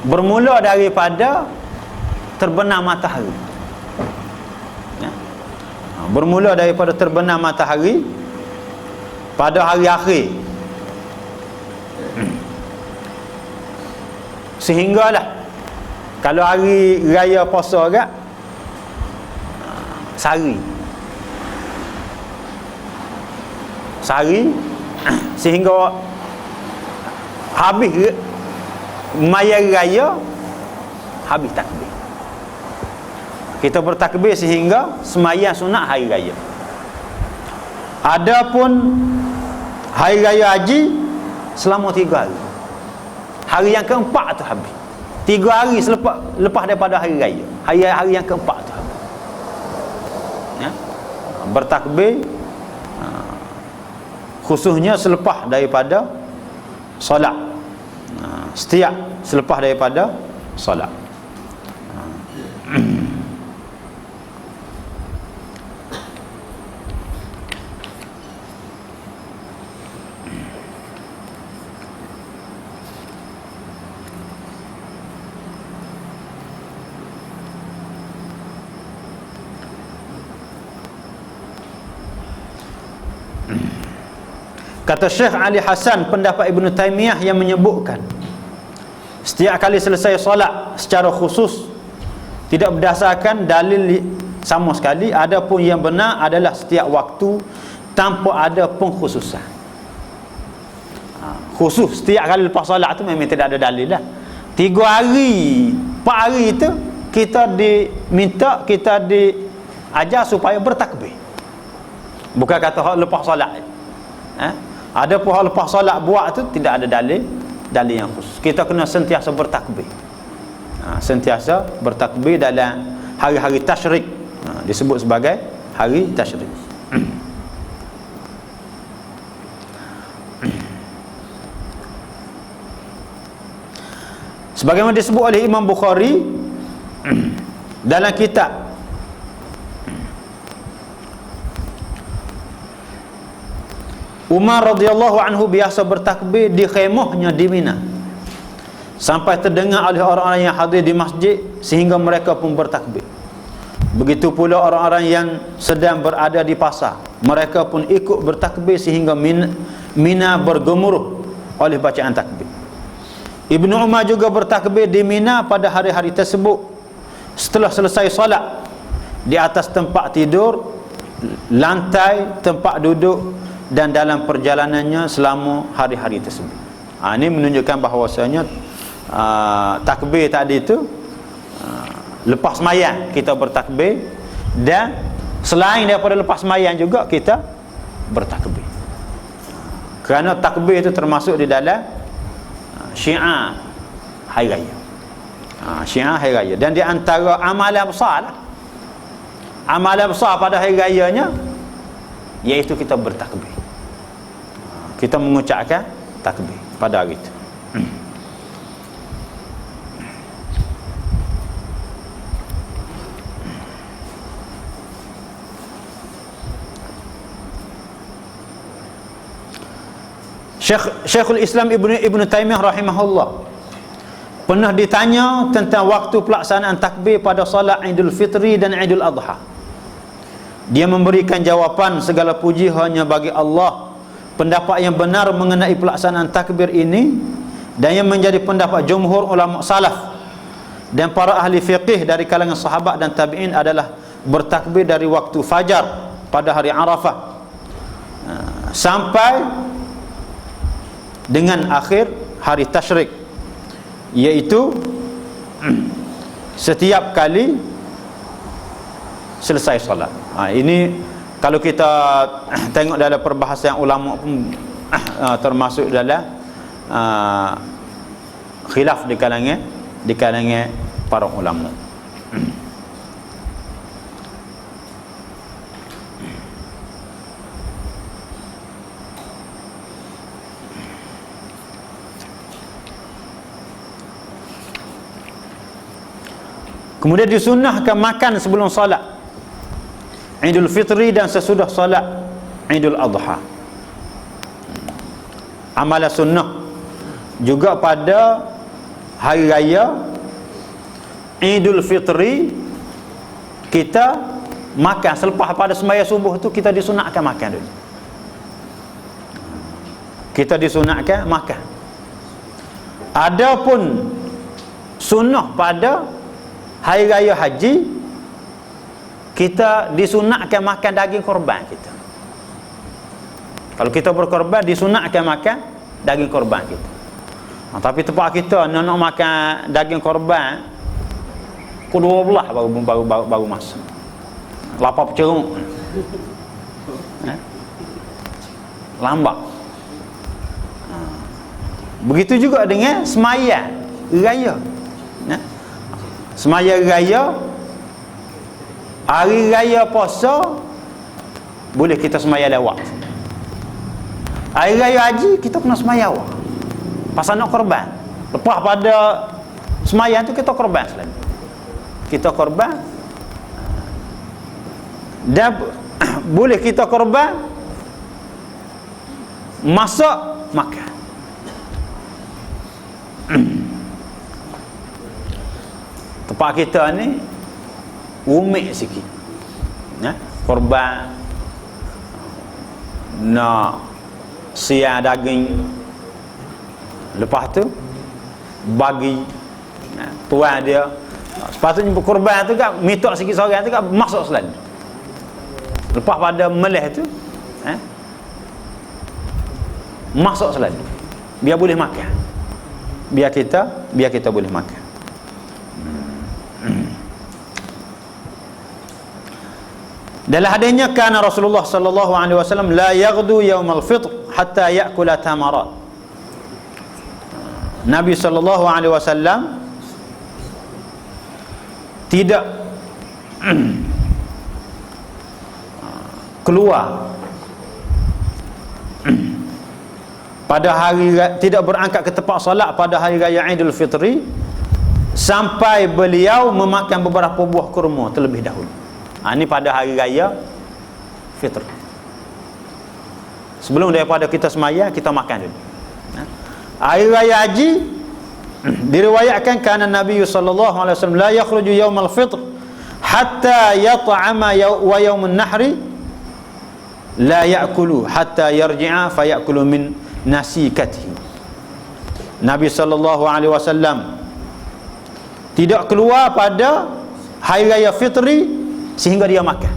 S2: bermula daripada terbenam matahari. Ya. Bermula daripada terbenam matahari pada hari akhir, sehinggalah kalau hari raya puasa agak sehari sehingga habis maya raya, habis takbir. Kita bertakbir sehingga sembahyang sunat hari raya. Adapun hari raya haji selama 3 hari. Hari yang keempat tu habis. 3 hari lepas daripada hari raya. Hari yang keempat tu habis. Ya? Bertakbir khususnya selepas daripada solat. Setiap selepas daripada solat. Kata Syekh Ali Hasan, pendapat Ibn Taymiyah yang menyebutkan setiap kali selesai solat secara khusus tidak berdasarkan dalil sama sekali. Adapun yang benar adalah setiap waktu tanpa ada pengkhususan. Khusus setiap kali lepas solat tu memang tidak ada dalil lah. 3 hari 4 hari itu kita diminta, kita diajar supaya bertakbir, bukan kata lepas solat. Ada pun lepas solat buat tu tidak ada dalil yang khusus. Kita kena sentiasa bertakbir. Sentiasa bertakbir dalam hari-hari tasyrik. Disebut sebagai hari tasyrik. Sebagaimana disebut oleh Imam Bukhari dalam kitab Umar radhiyallahu anhu biasa bertakbir di khemahnya di Mina sampai terdengar oleh orang-orang yang hadir di masjid sehingga mereka pun bertakbir. Begitu pula orang-orang yang sedang berada di pasar, mereka pun ikut bertakbir sehingga Mina bergemuruh oleh bacaan takbir. Ibnu Umar juga bertakbir di Mina pada hari-hari tersebut setelah selesai solat di atas tempat tidur, lantai, tempat duduk dan dalam perjalanannya selama hari-hari tersebut. Ini menunjukkan bahawasanya takbir tadi itu lepas sembahyang kita bertakbir, dan selain daripada lepas sembahyang juga kita bertakbir. Kerana takbir itu termasuk di dalam syiar hari raya. Syiar hari raya, dan di antara amalan besar lah. Amalan besar pada hari rayanya iaitu kita bertakbir. Kita mengucapkan takbir pada hari itu. Syekhul Islam Ibn Taymiyah rahimahullah pernah ditanya tentang waktu pelaksanaan takbir pada solat Idul Fitri dan Idul Adha. Dia memberikan jawapan, segala puji hanya bagi Allah. Pendapat yang benar mengenai pelaksanaan takbir ini dan yang menjadi pendapat jumhur ulama salaf dan para ahli fiqih dari kalangan sahabat dan tabi'in adalah bertakbir dari waktu fajar pada hari Arafah sampai dengan akhir hari tasyrik, iaitu setiap kali selesai solat. Ini kalau kita tengok dalam perbahasan ulama pun termasuk dalam khilaf di kalangan para ulama. Kemudian disunnahkan makan sebelum solat Idul Fitri dan sesudah solat Idul Adha. Amalan sunnah juga pada hari raya Idul Fitri kita makan selepas pada sembahyang subuh tu, kita disunatkan makan dulu. Kita disunatkan makan. Adapun sunnah pada hari raya haji, kita disunatkan makan daging korban kita. Kalau kita berkorban, disunatkan makan daging korban kita. Tapi tempat kita nak makan daging korban pukul 12 baru masuk. Lapar ceruk. Lambat. Begitu juga dengan sembahyang raya. Sembahyang raya, hari raya puasa boleh kita sembahyang lewat. Hari raya haji kita kena sembahyang awal. pasal nak korban. Lepas pada semayang tu kita korban selain. Kita korban. Dan boleh kita korban masak makan. Tempat kita ni rumit sikit. Korban nak siang daging, lepas tu bagi tuan dia. Sepatutnya berkorban tu kan mitok sikit seorang tu kan masuk selain. Lepas pada melih tu masuk selain, biar boleh makan, biar kita boleh makan. Dalam hadisnya kana Rasulullah sallallahu alaihi wasallam la yaghdu yaumal fitr hatta ya'kula tamarat. Nabi sallallahu alaihi wasallam tidak keluar pada hari, tidak berangkat ke tempat solat pada hari raya Idul Fitri sampai beliau memakan beberapa buah kurma terlebih dahulu. Ini pada hari raya Fitr. Sebelum daripada kita semaya, kita makan dulu. Hari raya Haji diriwayatkan kana Nabi sallallahu alaihi wasallam la yakhruju yaumal fitr hatta yat'ama wa yaumun nahri la ya'kulu hatta yarji'a fa ya'kulu min nasikatihi. Nabi sallallahu alaihi wasallam tidak keluar pada hari raya Fitri sehingga dia makan.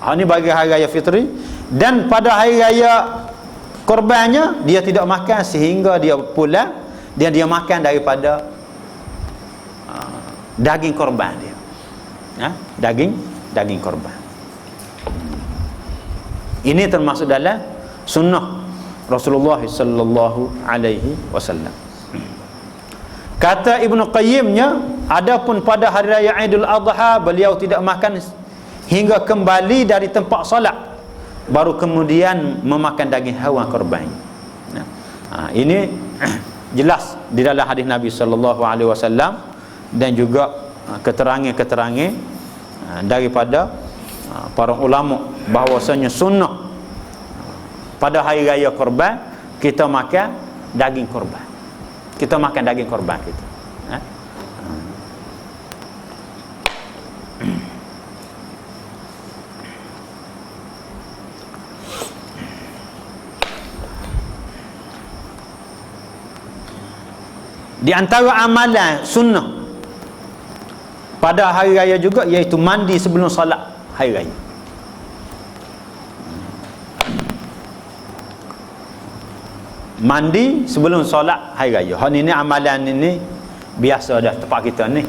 S2: Ini bagi hari raya Fitri. Dan pada hari raya korbannya dia tidak makan sehingga dia pulang, dan dia makan daripada daging korban dia. Daging korban. Ini termasuk dalam sunnah Rasulullah sallallahu alaihi wasallam. Kata Ibnu Qayyimnya, adapun pada hari raya Idul Adha beliau tidak makan hingga kembali dari tempat solat, baru kemudian memakan daging haiwan korban. Ini jelas di dalam hadis Nabi sallallahu alaihi wasallam, dan juga keterangan-keterangan daripada para ulama bahwasanya sunnah pada hari raya korban kita makan daging korban. Kita makan daging korban kita. Di antara amalan sunnah pada hari raya juga iaitu mandi sebelum solat hari raya. Mandi sebelum solat hari raya. Ini amalan ini biasa dah tempat kita ni.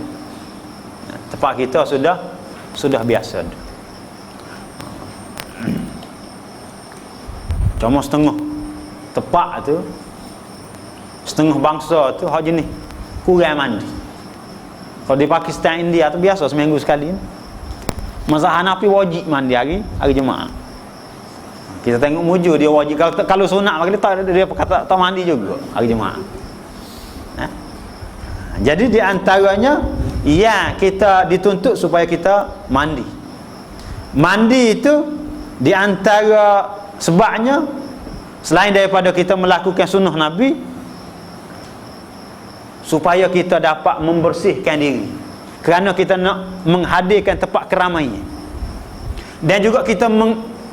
S2: Tempat kita sudah biasa dah. Cuma setengah tempat tu, setengah bangsa tu hak jenis kurang mandi. Kalau di Pakistan, India tu biasa seminggu sekali. Mazhab Hanafi wajib mandi hari Jumaat. Kita tengok mujur dia wajib. Kalau sunat bagi dia kata tak mandi juga hari Jumaat. Jadi di antaranya kita dituntut supaya kita mandi. Mandi itu di antara sebabnya, selain daripada kita melakukan sunnah Nabi, supaya kita dapat membersihkan diri, kerana kita nak menghadirkan tempat keramaian, dan juga kita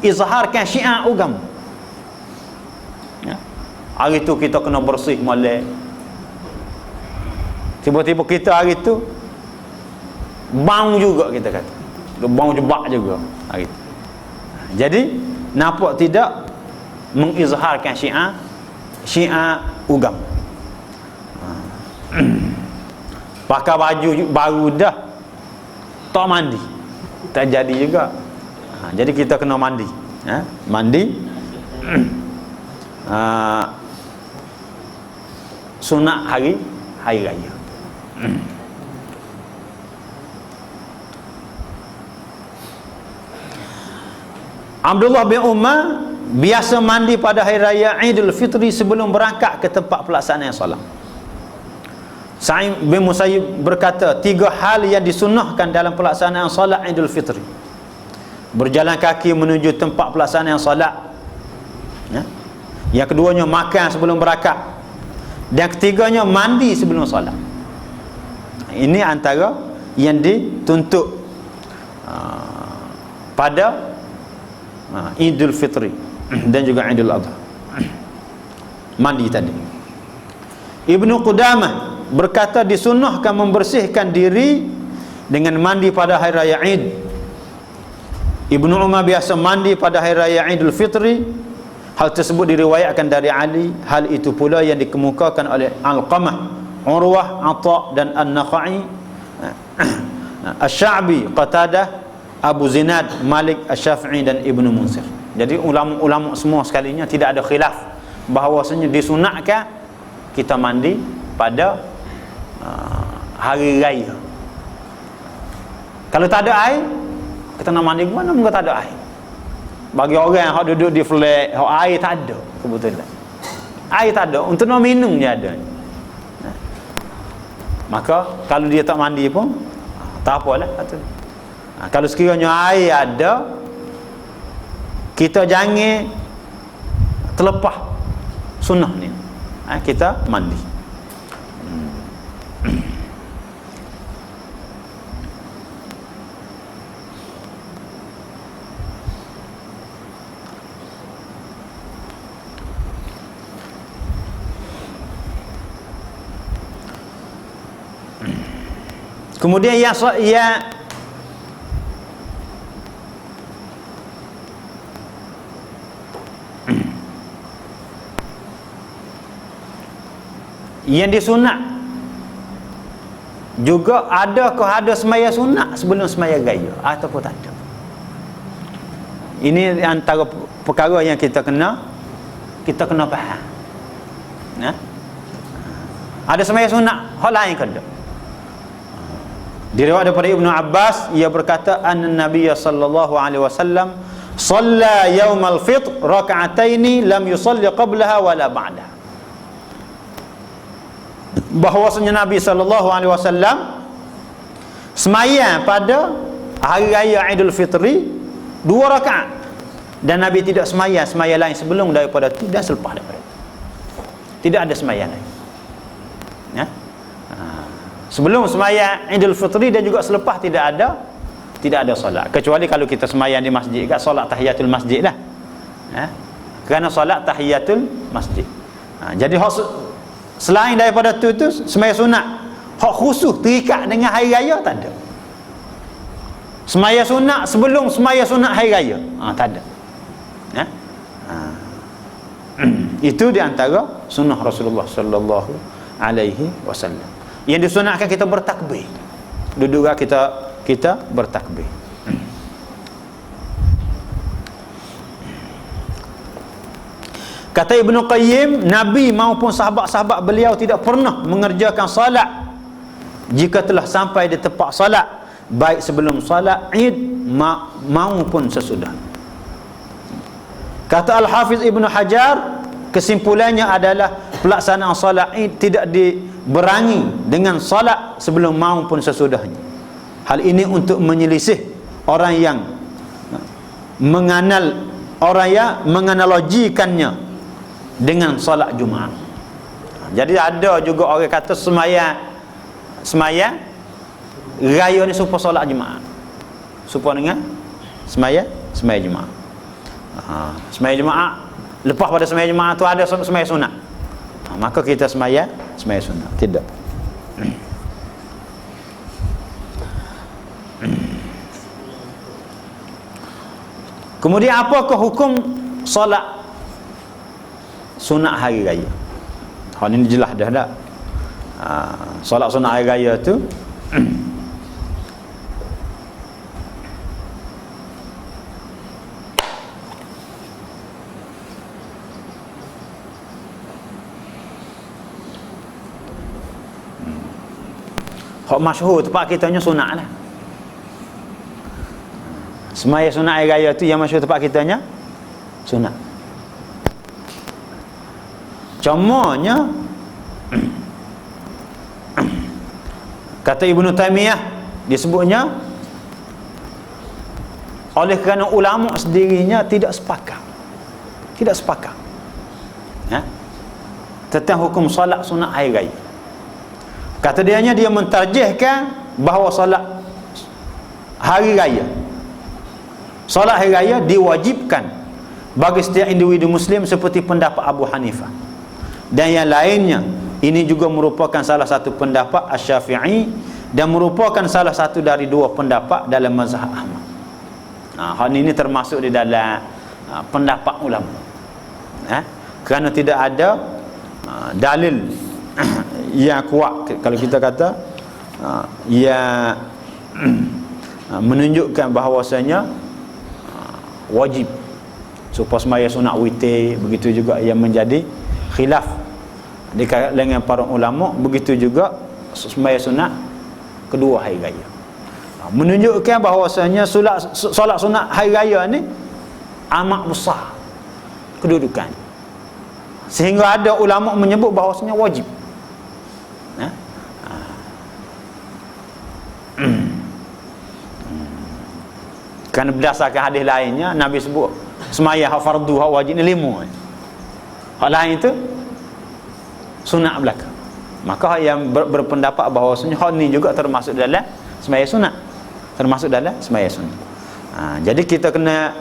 S2: izharkan syiar agama. Hari tu kita kena bersih molek. Tiba-tiba kita hari tu bau juga, kita kata bau jebak juga hari tu. Jadi nampak tidak mengizharkan syiar agama. Pakai baju baru dah tak mandi, tak jadi juga. Jadi kita kena mandi. Mandi sunat hari raya. Abdullah bin Umar biasa mandi pada hari raya Idul Fitri sebelum berangkat ke tempat pelaksanaan solat. Sa'id bin Musayyib berkata, 3 hal yang disunnahkan dalam pelaksanaan solat Idul Fitri: berjalan kaki menuju tempat pelaksanaan solat, ya. Yang keduanya makan sebelum berangkat, dan ketiganya mandi sebelum solat. Ini antara yang dituntut pada Idul Fitri dan juga Idul Adha. Mandi tadi. Ibnu Qudamah berkata disunnahkan membersihkan diri dengan mandi pada hari raya Id. Ibnu Umar biasa mandi pada hari raya Idul Fitri. Hal tersebut diriwayatkan dari Ali. Hal itu pula yang dikemukakan oleh Alqamah, Urwah, Atha dan An-Nakhai, Asy-Sya'bi, Qatadah, Abu Zinad, Malik, Asy-Syafi'i dan Ibnu Munsir. Jadi ulama-ulama semua sekalinya tidak ada khilaf bahawasanya disunatkan kita mandi pada hari raya. Kalau tak ada air, kita nak mandi ke mana? Mungkin tak ada air. Bagi orang yang duduk di flat, air tak ada, kebetulan air tak ada, untuk nak minum je ada. Maka kalau dia tak mandi pun tak apalah. Kalau sekiranya air ada, kita jangan terlepas sunnah ni, kita mandi. Kemudian yang disunat juga, adakah ada semaya sunat sebelum semaya raya ataupun tak ada? Ini antara perkara yang kita kena faham. Ada semaya sunat, hal lain ke tak? Diriwayat daripada Ibnu Abbas, ia berkata, anna Nabiy sallallahu alaihi wasallam shalla yaumal fitr raka'ataini lam yusalli qablaha wala ba'daha. Bahwasanya Nabi sallallahu alaihi wasallam semaya pada hari raya Idul Fitri 2 rakaat, dan Nabi tidak semaya lain sebelum daripada itu dan selepas daripada itu. Tidak ada semaya lain, ya. Sebelum sembahyang Idul Fitri dan juga selepas tidak ada solat, kecuali kalau kita sembahyang di masjid, kat solat tahiyatul masjid lah, kerana solat tahiyatul masjid. Jadi selain daripada tu sembahyang sunat hak khusus terikat dengan hari raya tak ada. Sembahyang sunat sebelum sembahyang sunat hari raya tak ada. Itu di antara sunnah Rasulullah sallallahu alaihi wasallam. Yang disunatkan kita bertakbir. Duduk kita bertakbir. Kata Ibnu Qayyim, Nabi maupun sahabat-sahabat beliau tidak pernah mengerjakan salat jika telah sampai di tempat salat, baik sebelum salat Id maupun sesudah. Kata Al-Hafiz Ibnu Hajar, kesimpulannya adalah pelaksanaan salat Id tidak diberangi dengan salat sebelum maupun sesudahnya. Hal ini untuk menyelisih orang yang menganalogikannya dengan salat Jumaat. Jadi ada juga orang kata semaya raya ni supaya salat Jumaat, supaya dengan semaya Jumaat. Semaya Jumaat, lepas pada semaya Jumaat tu ada semaya sunat, maka kita semaya sunat. Tidak. Kemudian apakah hukum solat sunat hari raya? Hal ini jelas dah tak? Solat sunat hari raya tu hak masyhur tempat kitanya sunat lah. Semaya sunat hari raya tu yang masyhur tempat kitanya sunat. Cumanya kata Ibnu Taimiyah disebutnya oleh kerana ulama sendirinya tidak sepakat ya, tentang hukum solat sunat hari raya. Kata dia mentarjihkan bahawa solat hari raya diwajibkan bagi setiap individu muslim seperti pendapat Abu Hanifah, dan yang lainnya. Ini juga merupakan salah satu pendapat Asy-Syafi'i dan merupakan salah satu dari dua pendapat dalam mazhab Ahmad. Hal ini termasuk di dalam pendapat ulama. Kerana tidak ada dalil yang kuat, kalau kita kata yang menunjukkan bahawasanya wajib supaya sembahyang sunat witir. Begitu juga yang menjadi khilaf di kalangan para ulama, begitu juga sembahyang sunat kedua hari raya. Menunjukkan bahawasanya solat sunat hari raya ni amat besar kedudukan, sehingga ada ulama menyebut bahawasanya wajib. Kerana berdasarkan hadis lainnya Nabi sebut sembahyang fardu hak wajib ni 5. Hak lain itu sunat belaka. Maka yang berpendapat bahawasanya hal ni juga termasuk dalam sembahyang sunat, termasuk dalam sembahyang sunat. Jadi kita kena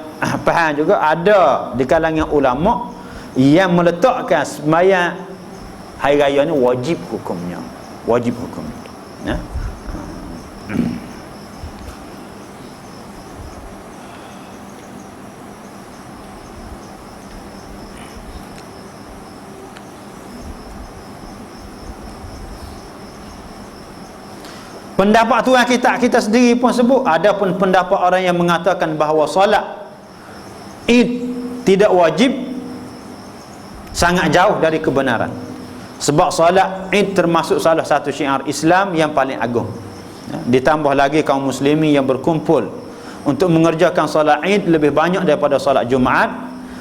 S2: faham juga ada di kalangan ulama yang meletakkan sembahyang hari raya ni wajib hukumnya, ya. Pendapat tu yang kita sendiri pun sebut. Ada pun pendapat orang yang mengatakan bahawa solat Id tidak wajib, sangat jauh dari kebenaran. Sebab solat Id termasuk salah satu syiar Islam yang paling agung. Ditambah lagi kaum muslimin yang berkumpul untuk mengerjakan solat Id lebih banyak daripada solat Jumaat.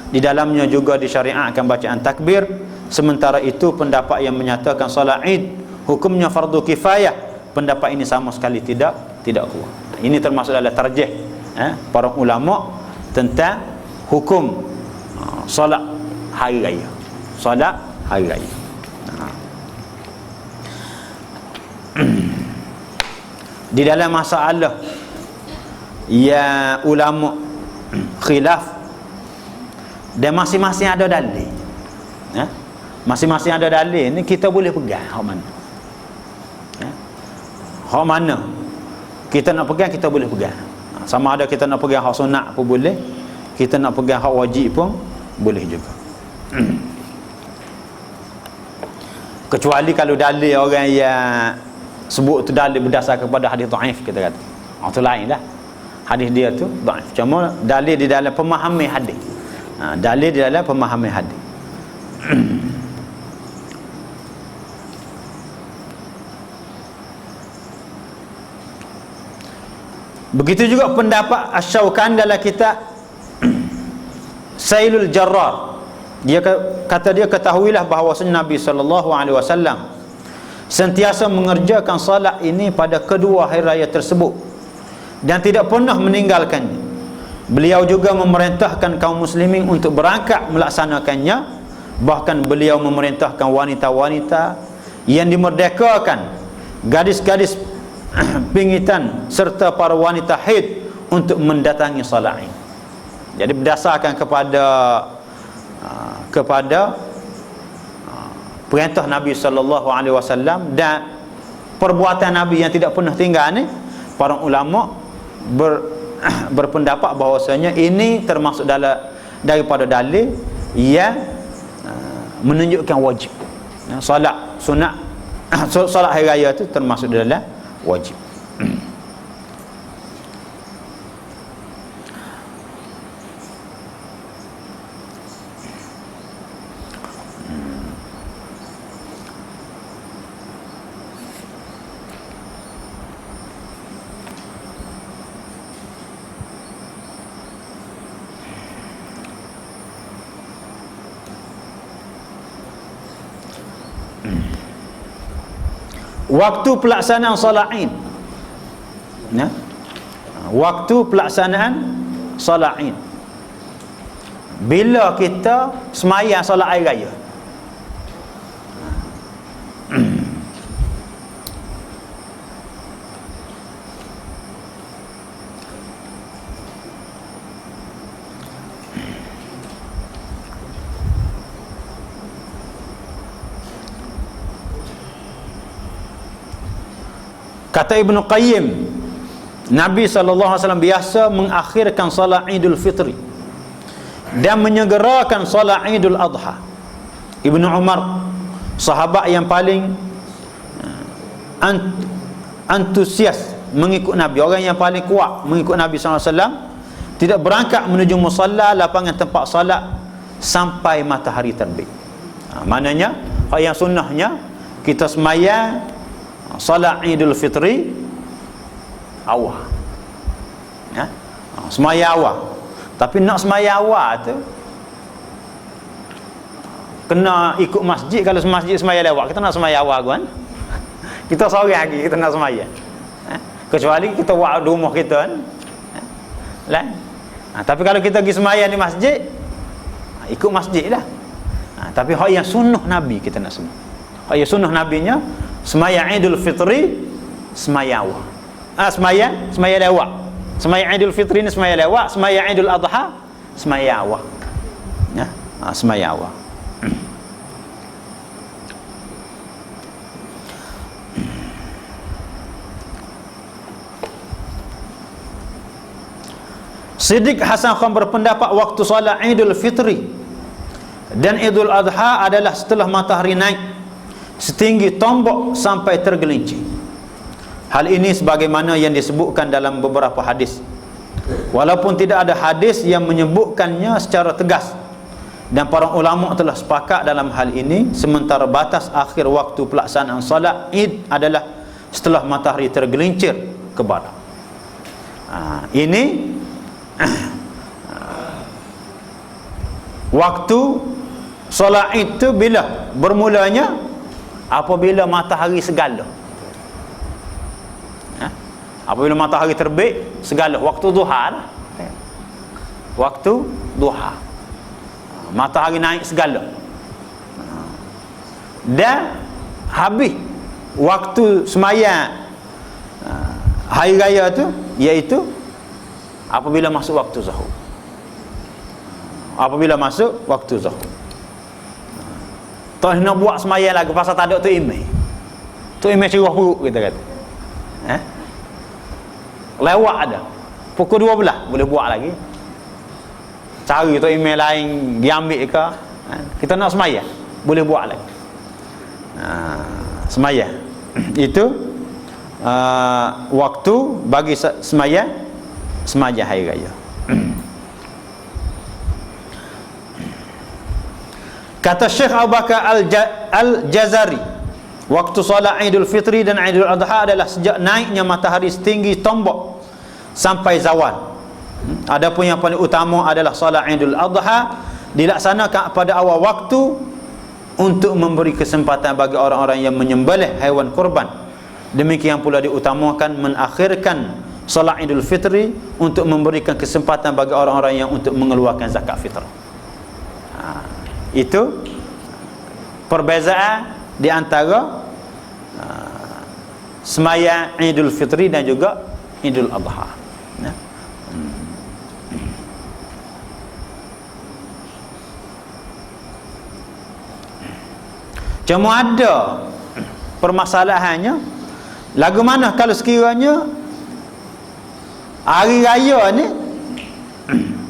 S2: Di dalamnya juga disyariatkan bacaan takbir. Sementara itu pendapat yang menyatakan solat Id hukumnya fardu kifayah, pendapat ini sama sekali tidak kuat. Ini termasuk dalam tarjih para ulama tentang hukum solat hari raya. Di dalam masalah ya ulama khilaf dan masing-masing ada dalil. Masing-masing ada dalil ni kita boleh pegang hak mana. Hak mana kita nak pegang, kita boleh pegang. Sama ada kita nak pegang hak sunat pun boleh, kita nak pegang hak wajib pun boleh juga. Kecuali kalau dalil orang yang sebut tu dalil berdasarkan kepada hadis dhaif, kita kata itu lain lah. Hadis dia tu dhaif, cuma dalil di dalam pemahaman hadis. Dalil di dalam pemahaman hadis. Begitu juga pendapat Asy-Syaukani dalam kitab Sailul Jarrar. Dia kata, ketahuilah bahawasanya Nabi SAW sentiasa mengerjakan salat ini pada kedua hari raya tersebut dan tidak pernah meninggalkannya. Beliau juga memerintahkan kaum muslimin untuk berangkat melaksanakannya. Bahkan beliau memerintahkan wanita-wanita yang dimerdekakan, gadis-gadis pingitan serta para wanita haid untuk mendatangi salat Id. Jadi berdasarkan kepada perintah Nabi SAW dan perbuatan Nabi yang tidak pernah tinggal ni, para ulama berpendapat bahawasanya ini termasuk daripada dalil yang menunjukkan wajib. Solat sunat, solat hari raya itu termasuk dalam wajib. Waktu pelaksanaan solat Id. Ya. Waktu pelaksanaan solat Id. Bila kita sembahyang solat Aid raya. Kata Ibnu Qayyim, Nabi SAW biasa mengakhirkan solat Idul Fitri dan menyegerakan solat Idul Adha. Ibnu Umar, sahabat yang paling antusias mengikut Nabi, orang yang paling kuat mengikut Nabi SAW, tidak berangkat menuju musalla, lapangan tempat solat sampai matahari terbit. Maknanya hal yang sunnahnya kita sembahyang solat Idul Fitri awal, ya, sembahyang awal. Tapi nak sembahyang awal tu kena ikut masjid. Kalau masjid sembahyang lewat, kita nak sembahyang awal kan, kita seorang lagi kita nak sembahyang, kecuali kita buat di rumah kita kan, lain. Tapi kalau kita pergi sembahyang di masjid, ikut masjid lah. Tapi hak yang sunnah Nabi kita nak sembahyang. Hak yang sunnah Nabinya sembahyang Idul Fitri sembahyang awal. Sembahyang lewat. Sembahyang Idul Fitri ni sembahyang lewat, sembahyang Idul Adha sembahyang awal. Ya, sembahyang awal. Siddiq Hasan Khan berpendapat waktu solat Idul Fitri dan Idul Adha adalah setelah matahari naik setinggi tombak sampai tergelincir. Hal ini sebagaimana yang disebutkan dalam beberapa hadis, walaupun tidak ada hadis yang menyebutkannya secara tegas, dan para ulama telah sepakat dalam hal ini. Sementara batas akhir waktu pelaksanaan solat Id adalah setelah matahari tergelincir ke barat. Ini waktu solat Id itu bila bermulanya? Apabila matahari segala, apabila matahari terbit segala, waktu duha lah. Waktu duha, matahari naik segala, dan habis waktu sembahyang hari raya tu, iaitu apabila masuk waktu zuhur. Apabila masuk waktu zuhur, tak nak buat sembahyang lagi pasal tak ada tu imej. Tu imej cerah perut kita kata. Lewat ada pukul 12 boleh buat lagi. Cari tu imej lain diambil ke, kita nak sembahyang boleh buat lagi. Sembahyang itu waktu bagi sembahyang hari raya. Kata Syekh Abu Bakar Al-Jazari, waktu solat Idul Fitri dan Idul Adha adalah sejak naiknya matahari setinggi tombak sampai zawal. Adapun yang paling utama adalah solat Idul Adha dilaksanakan pada awal waktu untuk memberi kesempatan bagi orang-orang yang menyembelih haiwan kurban. Demikian pula diutamakan mengakhirkan solat Idul Fitri untuk memberikan kesempatan bagi orang-orang yang untuk mengeluarkan zakat fitrah. Itu perbezaan di antara sembahyang Idul Fitri dan juga Idul Adha. Cuma ada permasalahannya, lagu mana kalau sekiranya hari raya ni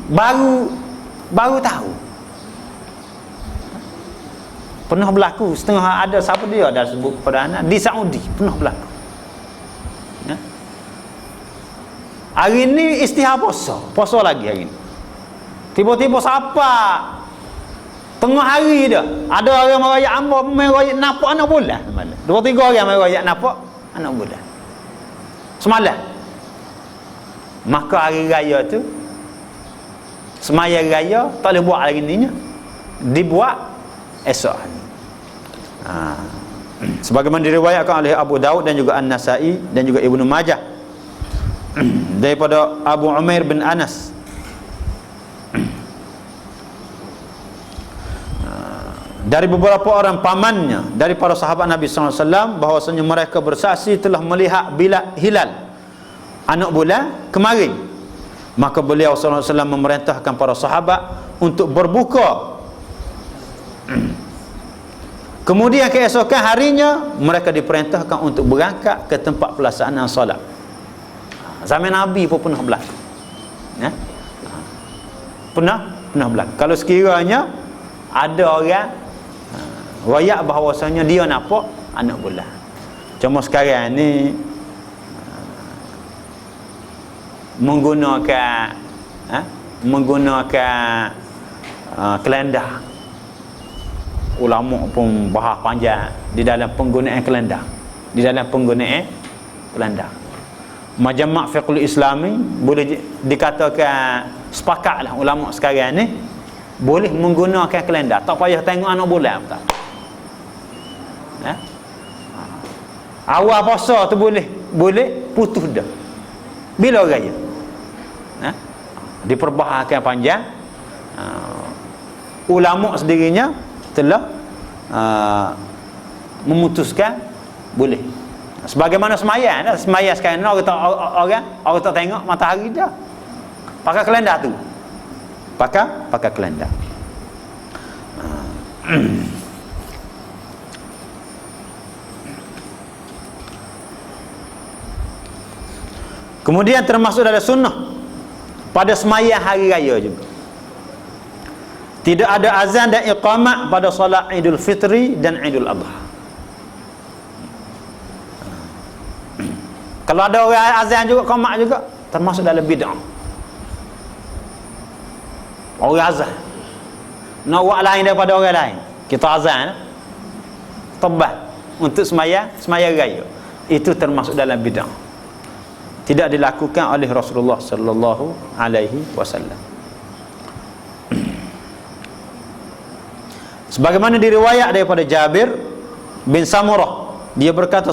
S2: baru tahu. Pernah berlaku setengah, ada siapa dia dah sebut kepada anak di Saudi, pernah berlaku. Ya? Hari ni istihar puasa lagi hari ni. Tiba-tiba siapa tengah hari dah ada orang merayak amba, merayak nampak anak bulan. 2-3 orang merayak nampak anak bulan semalam. Maka hari raya tu, semaya raya tak boleh buat lagi ni, dibuat esok hari. sebagaimana diriwayatkan oleh Abu Daud dan juga An-Nasa'i dan juga Ibnu Majah daripada Abu Umair bin Anas dari beberapa orang pamannya dari para sahabat Nabi SAW bahawasanya mereka bersaksi telah melihat hilal anak bulan kemarin. Maka beliau SAW memerintahkan para sahabat untuk berbuka. Kemudian keesokan harinya mereka diperintahkan untuk berangkat ke tempat pelaksanaan solat. Zaman Nabi pun pernah berlaku, ya? Pernah berlaku. Kalau sekiranya ada orang wayak bahawasanya dia nampak anak bulan, cuma sekarang ni menggunakan kalender. Ulama pun bahas panjang di dalam penggunaan kalender, Majma' Fiqhul Islami boleh dikatakan sepakatlah ulama sekarang ni boleh menggunakan kalender, tak payah tengok anak bulan tak. Awal puasa tu boleh putus dah bila raya. Diperbahaskan panjang. Ulama sendirinya telah memutuskan boleh. Sebagaimana semaya sekarang orang tak tengok matahari dah. Pakai kalender tu. Pakai kalender. Kemudian termasuk dalam sunnah pada semaya hari raya juga. Tidak ada azan dan iqamah pada solat Idul Fitri dan Idul Adha. Kalau ada orang azan juga, iqamah juga, termasuk dalam bid'ah. Orang azan nak buat lain daripada orang lain. Kita azan tebal untuk semaya raya. Itu termasuk dalam bid'ah. Tidak dilakukan oleh Rasulullah sallallahu alaihi wasallam. Sebagaimana diriwayat daripada Jabir bin Samurah, dia berkata